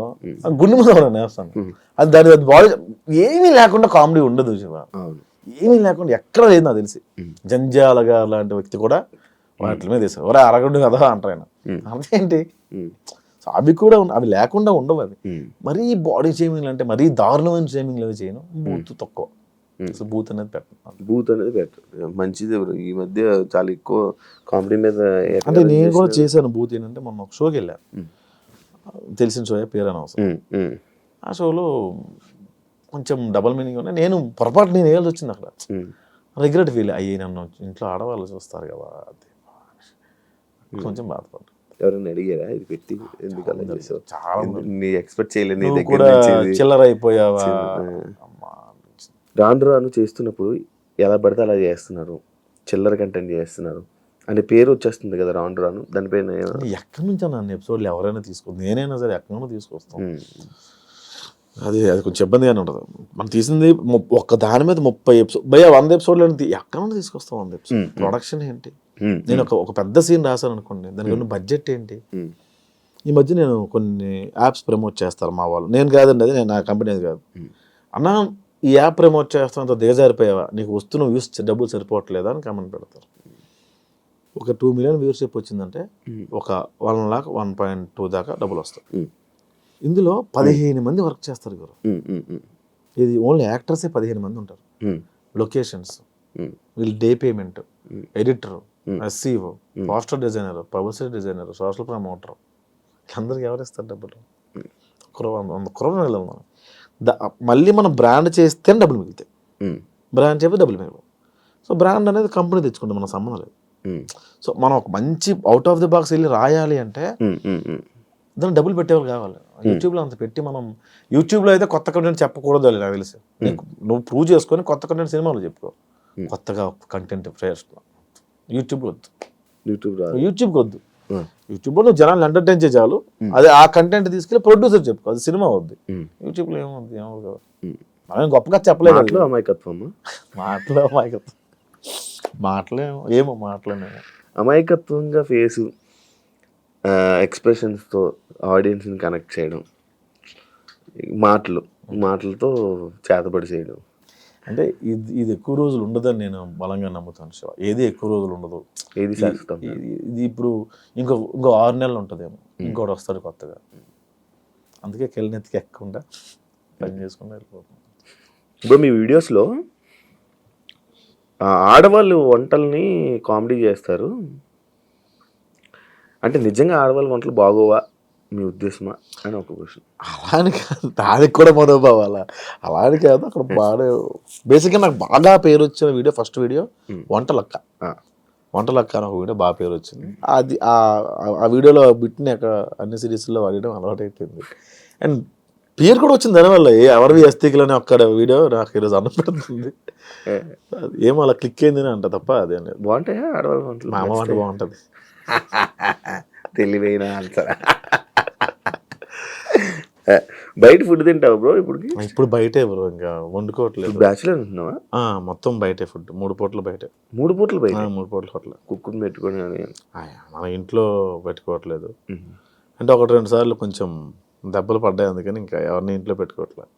గుండు మీద వేస్తాను. అది దాని బాడీ ఏమీ లేకుండా కామెడీ ఉండదు శివ. ఏమీ లేకుండా ఎక్కడ లేదు నాకు తెలిసి. జంజాలగా లాంటి వ్యక్తి కూడా వాటి మీద వేసారు. ఒరే అరగండు కదా అంటారు ఆయన. అంతేంటి? సో అవి కూడా అవి లేకుండా ఉండవు. అవి మరీ బాడీ షేమింగ్లు అంటే మరీ దారుణమైన షేమింగ్లు అవి చేయను. బూత్ తక్కువ. అసలు బూత్ అనేది బెటర్ మంచిది. ఈ మధ్య చాలా ఎక్కువ కామెడీ మీద. అంటే నేను కూడా చేశాను బూత్. ఏంటంటే మొన్న ఒక షోకి వెళ్ళాను, తెలిసిన షోయే, పేరు అనవసరం. ఆ షోలో కొంచెం డబల్ మీనింగ్ ఉన్నాయి. నేను పొరపాటు వేయాల్సి వచ్చింది అక్కడ. రిగ్రెట్ ఫీల్ అయ్యి నన్ను ఇంట్లో ఆడవాళ్ళు చూస్తారు కదా, అది కొంచెం బాధపడ్డా. ఎవరైనా అడిగారా ఇది పెట్టి ఎందుకలా చేసావు? చాలా నీ ఎక్స్పెక్ట్ చేయలేదు. కూడా చిల్లర అయిపోయావా? రాను చేస్తున్నప్పుడు ఎలా పడితే అలా చేస్తున్నారు, చిల్లర కంటెంట్ చేస్తున్నారు అనే పేరు వచ్చేస్తుంది కదా రాను. దానిపైన ఎక్కడి నుంచి నన్ను ఎపిసోడ్లు ఎవరైనా తీసుకొస్తుంది, నేనైనా సరే ఎక్కడి నుండి తీసుకొస్తాను. అది కొంచెం ఇబ్బందిగానే ఉంటుంది. మనం తీసింది ఒక్క దాని మీద 30 ఎపిసోడ్ 100 ఎపిసోడ్లు ఎక్కడ నుండి తీసుకొస్తాం? 100 ఎపిసోడ్ ప్రొడక్షన్ ఏంటి? నేను ఒక పెద్ద సీన్ రాశాను అనుకోండి, దానికి ఉన్న బడ్జెట్ ఏంటి? ఈ మధ్య నేను కొన్ని యాప్స్ ప్రమోట్ చేస్తారు మా వాళ్ళు. నేను కాదండి, అది నేను నా కంపెనీ కాదు. అన్నా ఈ యాప్ ప్రమోట్ చేస్తానంత దిగజారిపోయావా, నీకు వస్తున్న వ్యూస్ డబ్బులు సరిపోవట్లేదా అని కామెంట్ పెడతారు. ఒక 2 మిలియన్ వ్యూవర్షిప్ వచ్చిందంటే ఒక 1 lakh 1.2 దాకా డబ్బులు వస్తాయి. ఇందులో 15 మంది వర్క్ చేస్తారు గురు. ఇది ఓన్లీ యాక్టర్సే 15 మంది ఉంటారు. లొకేషన్స్, వీళ్ళు day payment, editor, SCO, poster designer, publicity designer, social promoter, అందరికి ఎవరిస్తారు డబ్బులు? 100 crore వెళ్ళాలి మనం. మళ్ళీ మనం బ్రాండ్ చేస్తే డబ్బులు మిగులుతాయి, బ్రాండ్ చేస్తే డబ్బులు మిగలవు. సో బ్రాండ్ అనేది కంపెనీ తెచ్చుకుంటే మన సంబంధం లేదు. సో మనం ఒక మంచి అవుట్ ఆఫ్ ది బాక్స్ వెళ్ళి రాయాలి అంటే దాన్ని డబ్బులు పెట్టేవాళ్ళు కావాలి. యూట్యూబ్లో అంత పెట్టి మనం యూట్యూబ్లో అయితే కొత్త కంటెంట్ చెప్పకూడదు నాకు తెలిసి. నువ్వు ప్రూవ్ చేసుకొని కొత్త కంటెంట్ సినిమాలో చెప్పుకో, కొత్తగా కంటెంట్ ఫ్రెష్. యూట్యూబ్కి వద్దు. యూట్యూబ్లో నువ్వు జనాలు ఎంటర్టైన్ చేయాలి. అదే ఆ కంటెంట్ తీసుకెళ్ళి ప్రొడ్యూసర్ చెప్పుకో, అది సినిమా వద్దు. యూట్యూబ్లో ఏమవుద్ది? మనం గొప్పగా చెప్పలేదు. అమాయకత్వంగా ఫేసు, ఎక్స్ప్రెషన్స్తో ఆడియన్స్ని కనెక్ట్ చేయడం, మాటలతో చేతబడి చేయడం. అంటే ఇది ఎక్కువ రోజులు ఉండదని నేను బలంగా నమ్ముతాను శివ. ఏది ఎక్కువ రోజులు ఉండదు, ఏది శాశ్వతం. ఇది ఇప్పుడు ఇంకో 6 నెలలు ఉంటుందేమో, ఇంకోటి వస్తాడు కొత్తగా. అందుకే కెళ్ళనెత్తికి ఎక్కకుండా పని చేసుకుంటూ వెళ్ళిపోతాం. ఇప్పుడు మీ వీడియోస్లో ఆడవాళ్ళు వంటల్ని కామెడీ చేస్తారు అంటే నిజంగా ఆడవాళ్ళ వంటలు బాగోవా మీ ఉద్దేశమా అని ఒక క్వశ్చన్. అలాని కాదు, దానికి కూడా మనోభావాల అలాని కాదు. అక్కడ బాగా బేసిక్గా నాకు బాగా పేరు వచ్చిన వీడియో, ఫస్ట్ వీడియో వంటలక్క అని ఒక వీడియో బాగా పేరు వచ్చింది. అది ఆ వీడియోలో బిట్ని అక్కడ అన్ని సిరీస్లో వాడడం అలవాటు అయిపోయింది. అండ్ పేరు కూడా వచ్చింది దానివల్ల. ఎవరివి అస్థికులని ఒక్కడ వీడియో నాకు ఈరోజు అన్నం పెడుతుంది. ఏమో అలా క్లిక్ అయింది అంట తప్ప అదే బాగుంటాయా ఆడవాళ్ళ వంటలు? మా అమ్మ వంట బాగుంటుంది. తెలివైన ఆన్సర్. బయట ఫుడ్ తింటావు బ్రో? ఇప్పుడు బయటే బ్రో, ఇంకా వండుకోవట్లేదు. బ్యాచులర్ ఉంటున్నావా? మొత్తం బయటే ఫుడ్, 3 పూటలు బయటే. 3 పూటలు బయట? 3 పూటలు హోటల్. కుక్కుని పెట్టుకొని మన ఇంట్లో పెట్టుకోవట్లేదు. అంటే 1-2 సార్లు కొంచెం దెబ్బలు పడ్డాయి, అందుకని ఇంకా ఎవరిని ఇంట్లో పెట్టుకోవట్లేదు.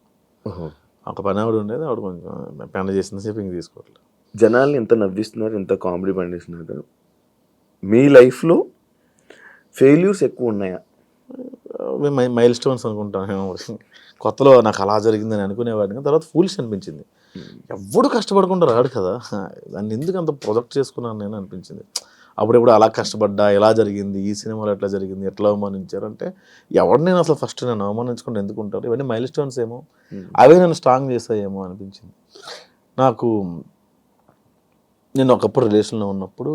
ఒక పని ఆవిడ ఉండేది, ఆవిడ కొంచెం పెండ చేసిన సేపు ఇంక తీసుకోవట్లేదు. జనాల్ని ఎంత నవ్విస్తున్నారు, ఎంత కామెడీ పండిస్తున్నారు. మీ లైఫ్లో ఫెయిల్యూర్స్ ఎక్కువ ఉన్నాయా? మైల్ స్టోన్స్ అనుకుంటాను. కొత్తలో నాకు అలా జరిగిందని అనుకునేవాడిని, తర్వాత ఫూలిష్ అనిపించింది. ఎవడు కష్టపడకుండా రాడు కదా, దాన్ని ఎందుకు అంత ప్రొజెక్ట్ చేసుకున్నాను నేను అనిపించింది. అప్పుడెప్పుడు అలా కష్టపడ్డా, ఎలా జరిగింది, ఈ సినిమాలో ఎట్లా జరిగింది, ఎట్లా అవమానించారంటే ఎవడు నేను అసలు ఫస్ట్ నేను అవమానించకుండా ఎందుకు ఉంటారు, ఇవన్నీ మైల్ స్టోన్స్ ఏమో, అవే నన్ను స్ట్రాంగ్ చేస్తాయేమో అనిపించింది నాకు. నేను ఒకప్పుడు రిలేషన్లో ఉన్నప్పుడు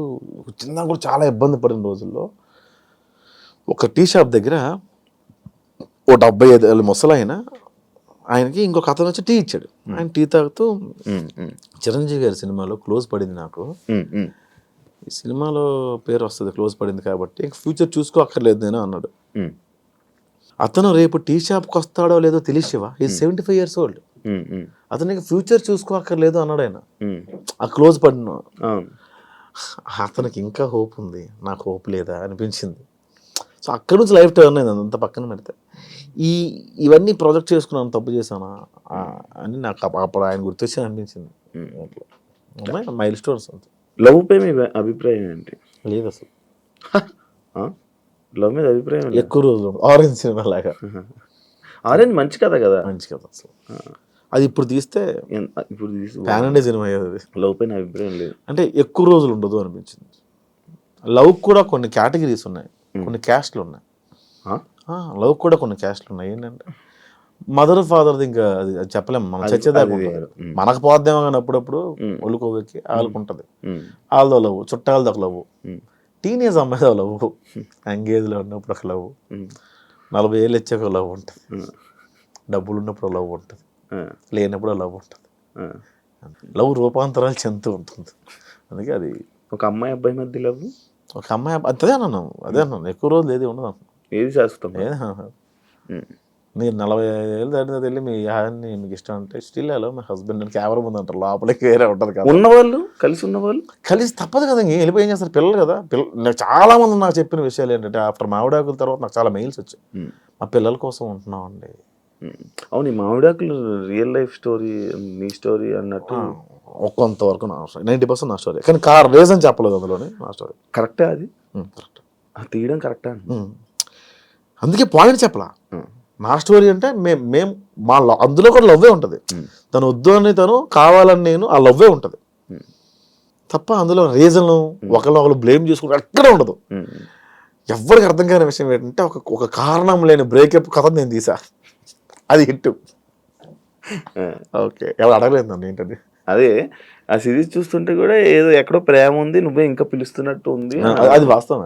చిన్న కూడా చాలా ఇబ్బంది పడిన రోజుల్లో ఒక టీ షాప్ దగ్గర ఓ 75 ఏళ్ళ ముసలాయన, ఆయనకి ఇంకొక అతను వచ్చి టీ ఇచ్చాడు. ఆయన టీ తాగుతూ, చిరంజీవి గారి సినిమాలో క్లోజ్ పడింది నాకు, ఈ సినిమాలో పేరు వస్తుంది క్లోజ్ పడింది కాబట్టి ఇంక ఫ్యూచర్ చూసుకో అక్కర్లేదు నేను అన్నాడు. అతను రేపు టీ షాప్కి వస్తాడో లేదో తెలిసివా, ఈ 75 years old, అతనికి ఫ్యూచర్ చూసుకో అక్కర్లేదు అన్నాడు ఆయన. ఆ క్లోజ్ పడిన అతనికి ఇంకా హోప్ ఉంది, నాకు హోప్ లేదా అనిపించింది. సో అక్కడి నుంచి లైఫ్ టర్న్ అయింది. అంత పక్కన పెడితే ఇవన్నీ ప్రాజెక్ట్ చేసుకున్నాను, తప్పు చేశానా అని నాకు అప్పుడు ఆయన గుర్తొచ్చి అనిపించింది. మైల్ స్టోన్స్ అంతే. లవ్ పై మీ అభిప్రాయం ఏంటి? లేదు అసలు లవ్ మీద అభిప్రాయం ఎక్కువ రోజులు ఆరెంజ్ సినిమా లాగా. ఆరెంజ్ మంచి కథ కదా, మంచి కథ అసలు. అది ఇప్పుడు తీస్తే ఇప్పుడు ప్యాన్ ఇండియా సినిమా అయ్యేది. అది లవ్ పైన అభిప్రాయం లేదు అంటే ఎక్కువ రోజులు ఉండదు అనిపించింది. లవ్ కూడా కొన్ని కేటగిరీస్ ఉన్నాయి, కొన్ని క్యాస్ట్లు ఉన్నాయి. లవ్ కూడా కొన్ని క్యాస్ట్లు ఉన్నాయి. ఏంటంటే మదర్ ఫాదర్ది ఇంకా అది చెప్పలేము, మనం చచ్చేదాకా మనకు పోద్దేమో కానీ అప్పుడప్పుడు ఒళ్ళుకోవెక్కి వాళ్ళకు ఉంటుంది. వాళ్ళతో లవ్, చుట్టాలతో ఒక లవ్, టీనేజ్ అమ్మాయితో లవ్, ఎంగేజ్లో ఉన్నప్పుడు ఒక లవ్, 40 ఏళ్ళు వచ్చాక లవ్ ఉంటుంది, డబ్బులు ఉన్నప్పుడు లవ్ ఉంటుంది, లేనప్పుడు లవ్ ఉంటుంది. లవ్ రూపాంతరాలు చెందుతూ ఉంటుంది. అందుకే అది ఒక అమ్మాయి అబ్బాయి మధ్య లవ్, ఒక అమ్మాయి అదే అన్నాను ఎక్కువ రోజులు ఏది ఉండదు. ఏది శాశ్వతం? మీరు 40 ఏళ్ళు దాటిన వెళ్ళి మీ యాన్ని మీకు ఇష్టం అంటే స్టిల్ హలో మై హస్బెండ్ అని కెమెరా ముందు అంటారు, లోపలికి వేరే ఉంటుంది కదా. ఉన్నవాళ్ళు కలిసి ఉన్నవాళ్ళు కలిసి తప్పదు కదా, ఇంక వెళ్ళిపోయి ఏం చేస్తారు, పిల్లలు కదా. నాకు చాలా మంది నాకు చెప్పిన విషయాలు ఏంటంటే ఆఫ్టర్ మామిడాకుల తర్వాత నాకు చాలా మెయిల్స్ వచ్చాయి, మా పిల్లల కోసం ఉంటున్నాం అండి. అవును, ఈ మామిడాకులు రియల్ లైఫ్ స్టోరీ, మీ స్టోరీ అన్నట్టు కొంతవరకు నా స్టోరీ, 90% నా స్టోరీ. కానీ రీజన్ చెప్పలేదు అందులోనే, నా స్టోరీ కరెక్టే. అది కరెక్ట్, తీయడం కరెక్టా? అందుకే పాయింట్ చెప్పలా. నా స్టోరీ అంటే మేము మా అందులో కూడా లవ్వే ఉంటుంది. తను వద్దు అని తను కావాలని నేను, ఆ లవ్వే ఉంటుంది తప్ప అందులో రీజన్ ఒకళ్ళు బ్లేమ్ చేసుకుంటే ఎక్కడ ఉండదు. ఎవరికి అర్థం కాని విషయం ఏంటంటే ఒక కారణం లేని బ్రేకప్ కథ నేను తీసా, అది హిట్. ఓకే, ఎవరు అడగలేదు నన్ను ఏంటది. అదే ఆ సిరీస్ చూస్తుంటే కూడా ఏదో ఎక్కడో ప్రేమ ఉంది, నువ్వే ఇంకా పిలుస్తున్నట్టు ఉంది. అది వాస్తవం.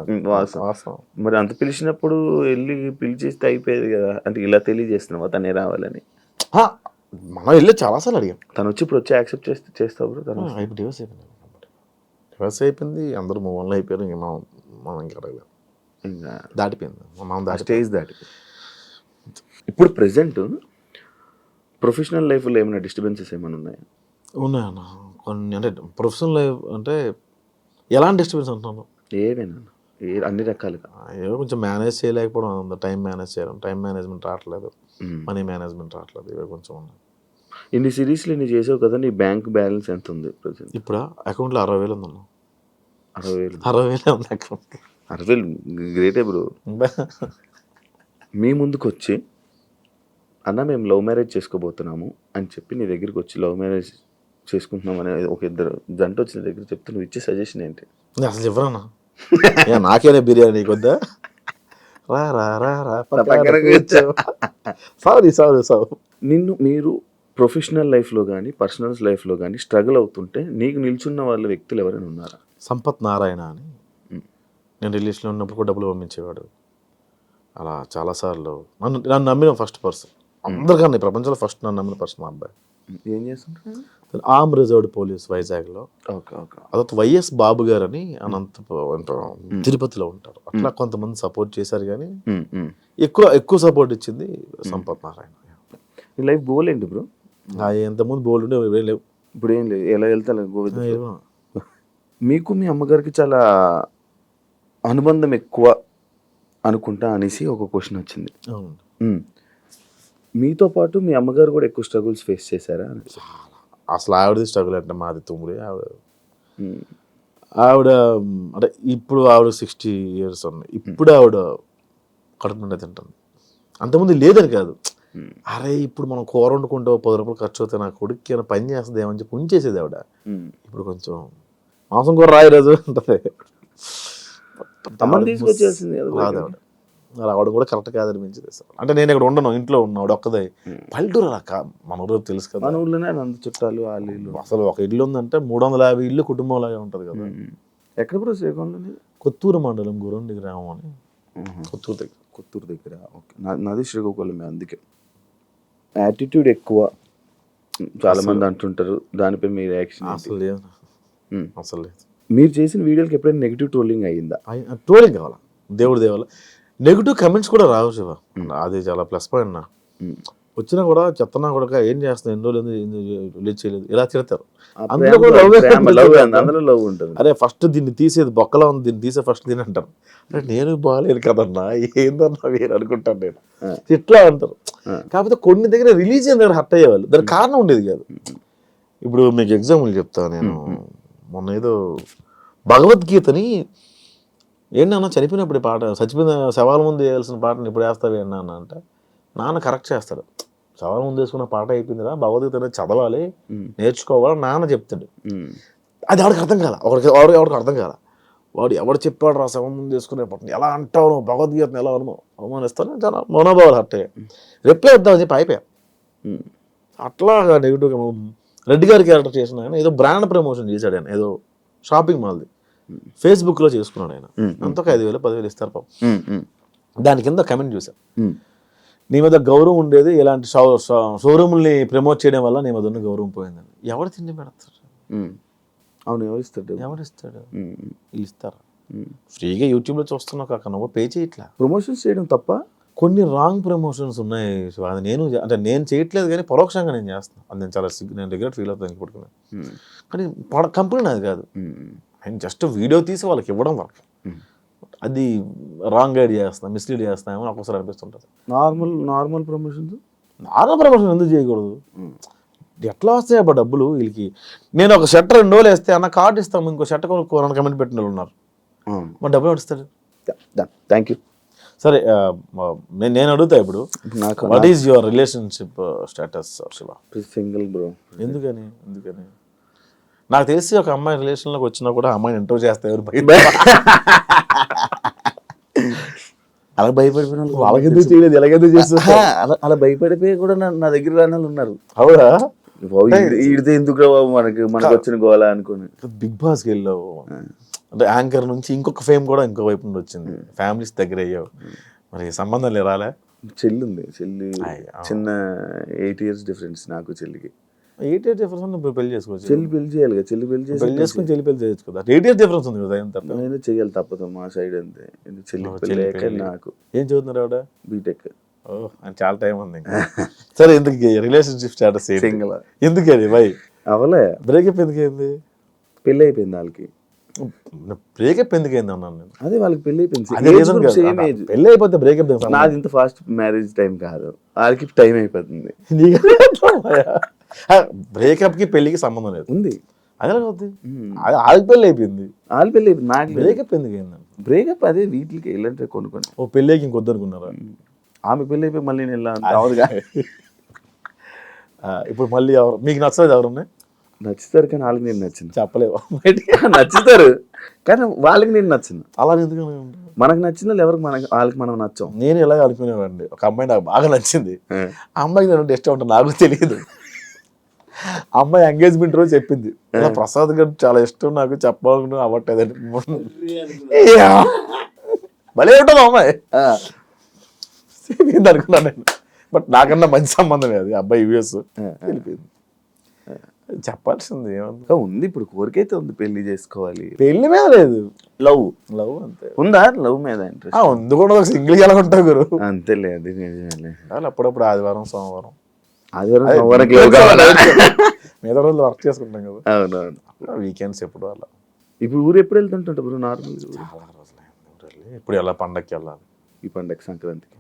మరి అంత పిలిచినప్పుడు వెళ్ళి పిలిచేస్తే అయిపోయేది కదా, అంటే ఇలా తెలియజేస్తున్నావా తనే రావాలని? మనం వెళ్ళి చాలాసార్లు అడిగాం, తను వచ్చి ఇప్పుడు వచ్చి యాక్సెప్ట్ చేస్తావు. తను డివోర్స్ అయిపోయింది, అందరూ మూవన్లు అయిపోయారు. ఇంక మనం ఇంకా అడగలేదు, ఇంకా దాటిపోయింది, మనం స్టేజ్ దాటిపోయింది. ఇప్పుడు ప్రెసెంట్ ప్రొఫెషనల్ లైఫ్లో ఏమైనా డిస్టర్బెన్సెస్ ఏమైనా ఉన్నాయా? ఉన్నాయన్న కొన్ని. అంటే ప్రొఫెషనల్ లైఫ్ అంటే ఎలాంటి డిస్టర్బెన్స్ అంటున్నాను? ఏమైనా అన్ని రకాలుగా ఏదో కొంచెం మేనేజ్ చేయలేకపోవడం, టైం మేనేజ్ చేయడం, టైం మేనేజ్మెంట్ రావట్లేదు, మనీ మేనేజ్మెంట్ రావట్లేదు, ఇవి కొంచెం ఉన్నాయి. ఇన్ని సిరీస్లు ఇన్ని చేసావు కదా, నీ బ్యాంక్ బ్యాలెన్స్ ఎంత ఉంది ప్రజెంట్? ఇప్పుడు అకౌంట్లో 60,000 ఉందన్న. 60,000 ఉంది అకౌంట్. 60,000 గ్రేటే బ్రో. మీ ముందుకు వచ్చి అన్న మేము లవ్ మ్యారేజ్ చేసుకోబోతున్నాము అని చెప్పి నీ దగ్గరికి వచ్చి లవ్ మ్యారేజ్ చేసుకుంటున్నాం అనే ఒక ఇద్దరు జంట వచ్చిన దగ్గర చెప్తే నువ్వు ఇచ్చే సజెషన్ ఏంటి? అసలు చెప్పరన్నా, నాకేనే బిర్యానీ కొద్దా సారీ. నిన్ను మీరు ప్రొఫెషనల్ లైఫ్లో కానీ పర్సనల్ లైఫ్లో కానీ స్ట్రగుల్ అవుతుంటే నీకు నిల్చున్న వాళ్ళ వ్యక్తులు ఎవరైనా ఉన్నారా? సంపత్ నారాయణ అని, నేను రిలేషన్లో ఉన్నప్పుడు కూడా డబ్బులు పంపించేవాడు. అలా చాలాసార్లు నన్ను నమ్మిన ఫస్ట్ పర్సన్ అందరికన్నా, ప్రపంచంలో ఫస్ట్ నన్ను నమ్మిన పర్సన్ మా అబ్బాయి. ఏం చేస్తుంటారు? ఆర్మ్ రిజర్వ్డ్ పోలీస్ వైజాగ్లో. అదొక వైఎస్ బాబు గారు అని తిరుపతిలో ఉంటారు. అట్లా కొంతమంది సపోర్ట్ చేశారు, కానీ ఎక్కువ సపోర్ట్ ఇచ్చింది సంపత్ నారాయణ. నీ లైఫ్ గోల్ ఏంటి బ్రో? ఎంతమంది బోల్డ్ ఉండే లేవు, ఇప్పుడు ఏం లేదు, ఎలా వెళ్తా గోవింద. మీకు మీ అమ్మగారికి చాలా అనుబంధం ఎక్కువ అనుకుంటా అనేసి ఒక క్వశ్చన్ వచ్చింది. మీతో పాటు మీ అమ్మగారు కూడా ఎక్కువ స్ట్రగుల్స్ ఫేస్ చేశారా? అసలు ఆవిడది స్ట్రగుల్ అంటే మాది తుమ్ముడి. ఆవిడ అంటే ఇప్పుడు ఆవిడ 60 years ఉన్నాయి. ఇప్పుడు ఆవిడ కడుపు నిండా తింటుంది. అంతకుముందు లేదని కాదు, అరే ఇప్పుడు మనం కూర వండుకుంటే 10 రూపాయలు ఖర్చు అవుతాయి, నా కొడుకు ఏమైనా పని చేస్తుంది ఏమని చెప్పి ఉంచేసేది ఆవిడ. ఇప్పుడు కొంచెం మాంసం కూర రాయి రోజు ఉంటుంది, అమ్మని తీసుకొచ్చేసింది రాదు ఆవిడ. ఆవిడ కూడా కరెక్ట్ కాదనిపించింది సార్. అంటే నేను ఇక్కడ ఉండను, ఇంట్లో ఉన్నా, ఆవిడ ఒక్కదే. పల్లెటూరు అలా మన ఊరు తెలుసు కదా, మన ఊళ్ళోనే అంత చుట్టాలు వాళ్ళు. అసలు ఒక ఇల్లు ఉందంటే 350 ఇల్లు కుటుంబం లాగా ఉంటుంది కదా. ఎక్కడ బ్రో శ్రీకాకుళంలోని? కొత్తూరు మండలం గురుండి గ్రామం అని, కొత్తూరు దగ్గర. ఓకే, నాది శ్రీకాకుళమే. అందుకే యాటిట్యూడ్ ఎక్కువ చాలా మంది అంటుంటారు, దానిపై మీ రియాక్షన్? అసలు లేదు, అసలు లేదు. మీరు చేసిన వీడియోకి ఎప్పుడైనా నెగిటివ్ ట్రోలింగ్ అయ్యిందా? ట్రోలింగ్ కావాలా, దేవుడి దేవాల నెగిటివ్ కమెంట్స్ కూడా రావు శివ, అది చాలా ప్లస్ పాయింట్. నా వచ్చినా కూడా చెత్తనా కూడా ఏం చేస్తున్నా, ఎన్ని రోజులు రిలీజ్ చేయలేదు, ఇలా తిడతారు. అందులో లవ్ ఉంటుంది. అరే ఫస్ట్ దీన్ని తీసేది బొక్కలా ఉంది, దీన్ని తీసే ఫస్ట్ దీని అంటారు. అంటే నేను బాగాలేదు కదన్నా, ఏందన్నా వేరు అనుకుంటాను నేను, ఇట్లా అంటారు. కాకపోతే కొన్ని దగ్గర రిలీజ్ అయిన దగ్గర హర్ట్ అయ్యేవాళ్ళు, దానికి కారణం ఉండేది కాదు. ఇప్పుడు మీకు ఎగ్జాంపుల్ చెప్తాను నేను. మొన్న ఏదో భగవద్గీతని ఏంటన్నా చనిపోయినప్పుడు పాట, చచ్చిపోయిన శవాల ముందు వేయాల్సిన పాటను ఇప్పుడు వేస్తావి అన్నా అంటే, నాన్న కరెక్ట్ చేస్తాడు. శవాల ముందు వేసుకున్న పాట అయిపోయిందిరా, భగవద్గీత అనేది చదవాలి, నేర్చుకోవాలి నాన్న చెప్తాడు. అది ఎవరికి అర్థం కాల, ఎవరికి అర్థం కాల. వాడు ఎవడు చెప్పాడు రా శవం ముందు వేసుకునే పాటను ఎలా అంటావు, భగవద్గీతను ఎలా అవమానిస్తాను, చాలా మనోభావాలు హర్ట్ అయ్యాయి. రిప్లై ఇద్దామని చెప్పి అయిపోయా. అట్లాగా నెగిటివ్గా రెడ్డి గారి క్యారెక్టర్ చేసిన ఆయన ఏదో బ్రాండ్ ప్రమోషన్ చేశాడు. ఆయన ఏదో షాపింగ్ మాల్ది ఫేస్బుక్లో చేసుకున్నాడు ఆయన. అంతకు 5,000 10,000 ఇస్తారు పాపం. దాని కింద కమెంట్ చూసాను, నీ మీద గౌరవం ఉండేది ఇలాంటి షోరూమ్ని ప్రమోట్ చేయడం వల్ల నీ మీద ఉన్న గౌరవం పోయిందని. ఎవరు తిండి పెడతారు? అవును, ఎవరిస్తాడు? వీళ్ళు ఇస్తారా? ఫ్రీగా యూట్యూబ్లో చూస్తున్నావు కాక నువ్వు పే చేయట్లా. ప్రమోషన్స్ చేయడం తప్ప? కొన్ని రాంగ్ ప్రమోషన్స్ ఉన్నాయి. అది నేను చేయట్లేదు కానీ పరోక్షంగా నేను చేస్తాను. అది నేను చాలా నేను రిగ్రెట్ ఫీల్ అవుతాను ఇప్పటికీ. కానీ కంపెనీ నాది కాదు, ఆయన జస్ట్ వీడియో తీసి వాళ్ళకి ఇవ్వడం వరకు. అది రాంగ్ గైడ్ చేస్తాను, మిస్లీడ్ చేస్తామో ఒక్కొక్కసారి అనిపిస్తుంటుంది. నార్మల్ ప్రమోషన్ ఎందుకు చేయకూడదు? ఎట్లా వస్తాయి అబ్బా డబ్బులు వీళ్ళకి? నేను ఒక షర్ట్ 2 రోజులు వేస్తే అన్న కార్డు ఇస్తాము, ఇంకో షర్ట్ కొనుక్కోవాలని కమెంట్ పెట్టిన వాళ్ళు ఉన్నారు. మరి డబ్బులు పడిస్తాడు. Thank you. సరే, నేను అడుగుతా ఇప్పుడు, what is your relationship status Shiva? Single bro. ఎందుకని? నాకు తెలిసి ఒక అమ్మాయి రిలేషన్లోకి వచ్చినా కూడా అమ్మాయిని ఇంటర్వ్యూ చేస్తే ఎవరు అలా భయపడిపోయిన వాళ్ళకి ఎందుకు చేయలేదు, ఎలాగెందుకు చేస్తారు? అలా భయపడిపోయి కూడా నా దగ్గర రాని వాళ్ళు ఉన్నారు. అవునా? ఈడితే ఎందుకు మనకు వచ్చిన గోలా అనుకుని బిగ్ బాస్కి వెళ్ళావు అంటే యాంకర్ నుంచి ఇంకొక ఫేమ్ కూడా ఇంకో వైపు నుండి వచ్చింది, ఫ్యామిలీస్ దగ్గర అయ్యావు, మరి సంబంధం రాలే? చెల్లి ఉంది, చిన్న 8 years డిఫరెన్స్ నాకు చెల్లికి. 8 years డిఫరెన్స్ ఉంది, పెళ్లి చేసుకోవచ్చు. చెల్లి పెళ్లి చేయాలి కదా, చెల్లి పెళ్లి చేసుకుని చెల్లి పెళ్లి చేయొచ్చు కదా. 8 years డిఫరెన్స్ ఉంది కదా, ఎంత నేను చేయాలి తప్పదు మా సైడ్ అంతే. చెల్లి పెళ్లి నాకు. ఏం చదువుతున్నారు ఆవిడ? బీటెక్. అని చాలా టైం ఉంది. సరే, ఎందుకు రిలేషన్షిప్ స్టేటస్ సింగిల్? ఎందుకని బై అవలే బ్రేకప్ ఎందుకైంది? పెళ్ళి అయిపోయింది వాళ్ళకి. బ్రేకప్ ఎందుకైంది అన్నాను నేను. అదే వాళ్ళకి పెళ్లి అయిపోయింది, పెళ్లి అయిపోతే బ్రేకప్. నాది ఇంత ఫాస్ట్ మ్యారేజ్ టైం కాదు, వాళ్ళకి టైం అయిపోతుంది. బ్రేకప్ కి పెళ్లికి సంబంధం లేదు. ఉంది, అదే అవుతుంది. వాళ్ళకి పెళ్లి అయిపోయింది, వాళ్ళ పెళ్లి అయిపోయింది, నాకు బ్రేకప్ ఎందుకైంది? బ్రేకప్ అదే వీటికి వెళ్ళంటే కొనుక్కొని. ఓ పెళ్ళికి ఇంకొద్దు అనుకున్నారా? ఆమె పెళ్ళి అయిపోయి మళ్ళీ నేను వెళ్ళాను. ఇప్పుడు మళ్ళీ ఎవరు మీకు నచ్చలేదు? ఎవరున్నా నచ్చుతారు కానీ వాళ్ళకి నేను నచ్చింది చెప్పలేవు. నచ్చుతారు కానీ వాళ్ళకి నేను నచ్చింది. అలా ఎందుకు? మనకు నచ్చిన వాళ్ళు ఎవరికి వాళ్ళకి మనం నచ్చాం. నేను ఇలా అనుకునేవాడిని, ఒక అమ్మాయి నాకు బాగా నచ్చింది, ఆ అమ్మాయికి నేను ఇష్టం ఉంటుంది నాకు తెలియదు. అమ్మాయి ఎంగేజ్మెంట్ రోజు చెప్పింది, ప్రసాద్ గారు చాలా ఇష్టం నాకు, చెప్పాలనుకున్నా అవ్వట్లేదని. భలే ఉంటుంది అమ్మాయి అనుకున్నాను నేను. బట్ నాకన్నా మంచి సంబంధమే అది, అబ్బాయి యూఎస్ వెళ్ళిపోయింది. చెప్పాల్సింది ఏమన్నా ఉంది, ఇప్పుడు కోరికైతే ఉంది, పెళ్లి చేసుకోవాలి. పెళ్లి మీద లేదు, లవ్ అంతే. ఉందా లవ్ మీద ఇంట్రెస్ట్? ఉంది కూడా, సింగిల్ ఎలా ఉంటావు గురు? అంతేలే, అది నిజమే. అప్పుడప్పుడు ఆదివారం సోమవారం మిగతా రోజులు వర్క్ చేసుకుంటాం కదా. అవునవును, వీకెండ్స్ ఎప్పుడు అలా. ఇప్పుడు ఊరు ఎప్పుడు వెళ్తుంటా బ్రో? నార్మల్ చాలా రోజులు ఇప్పుడు ఎలా పండగకి వెళ్ళాలి? ఈ పండగ సంక్రాంతికి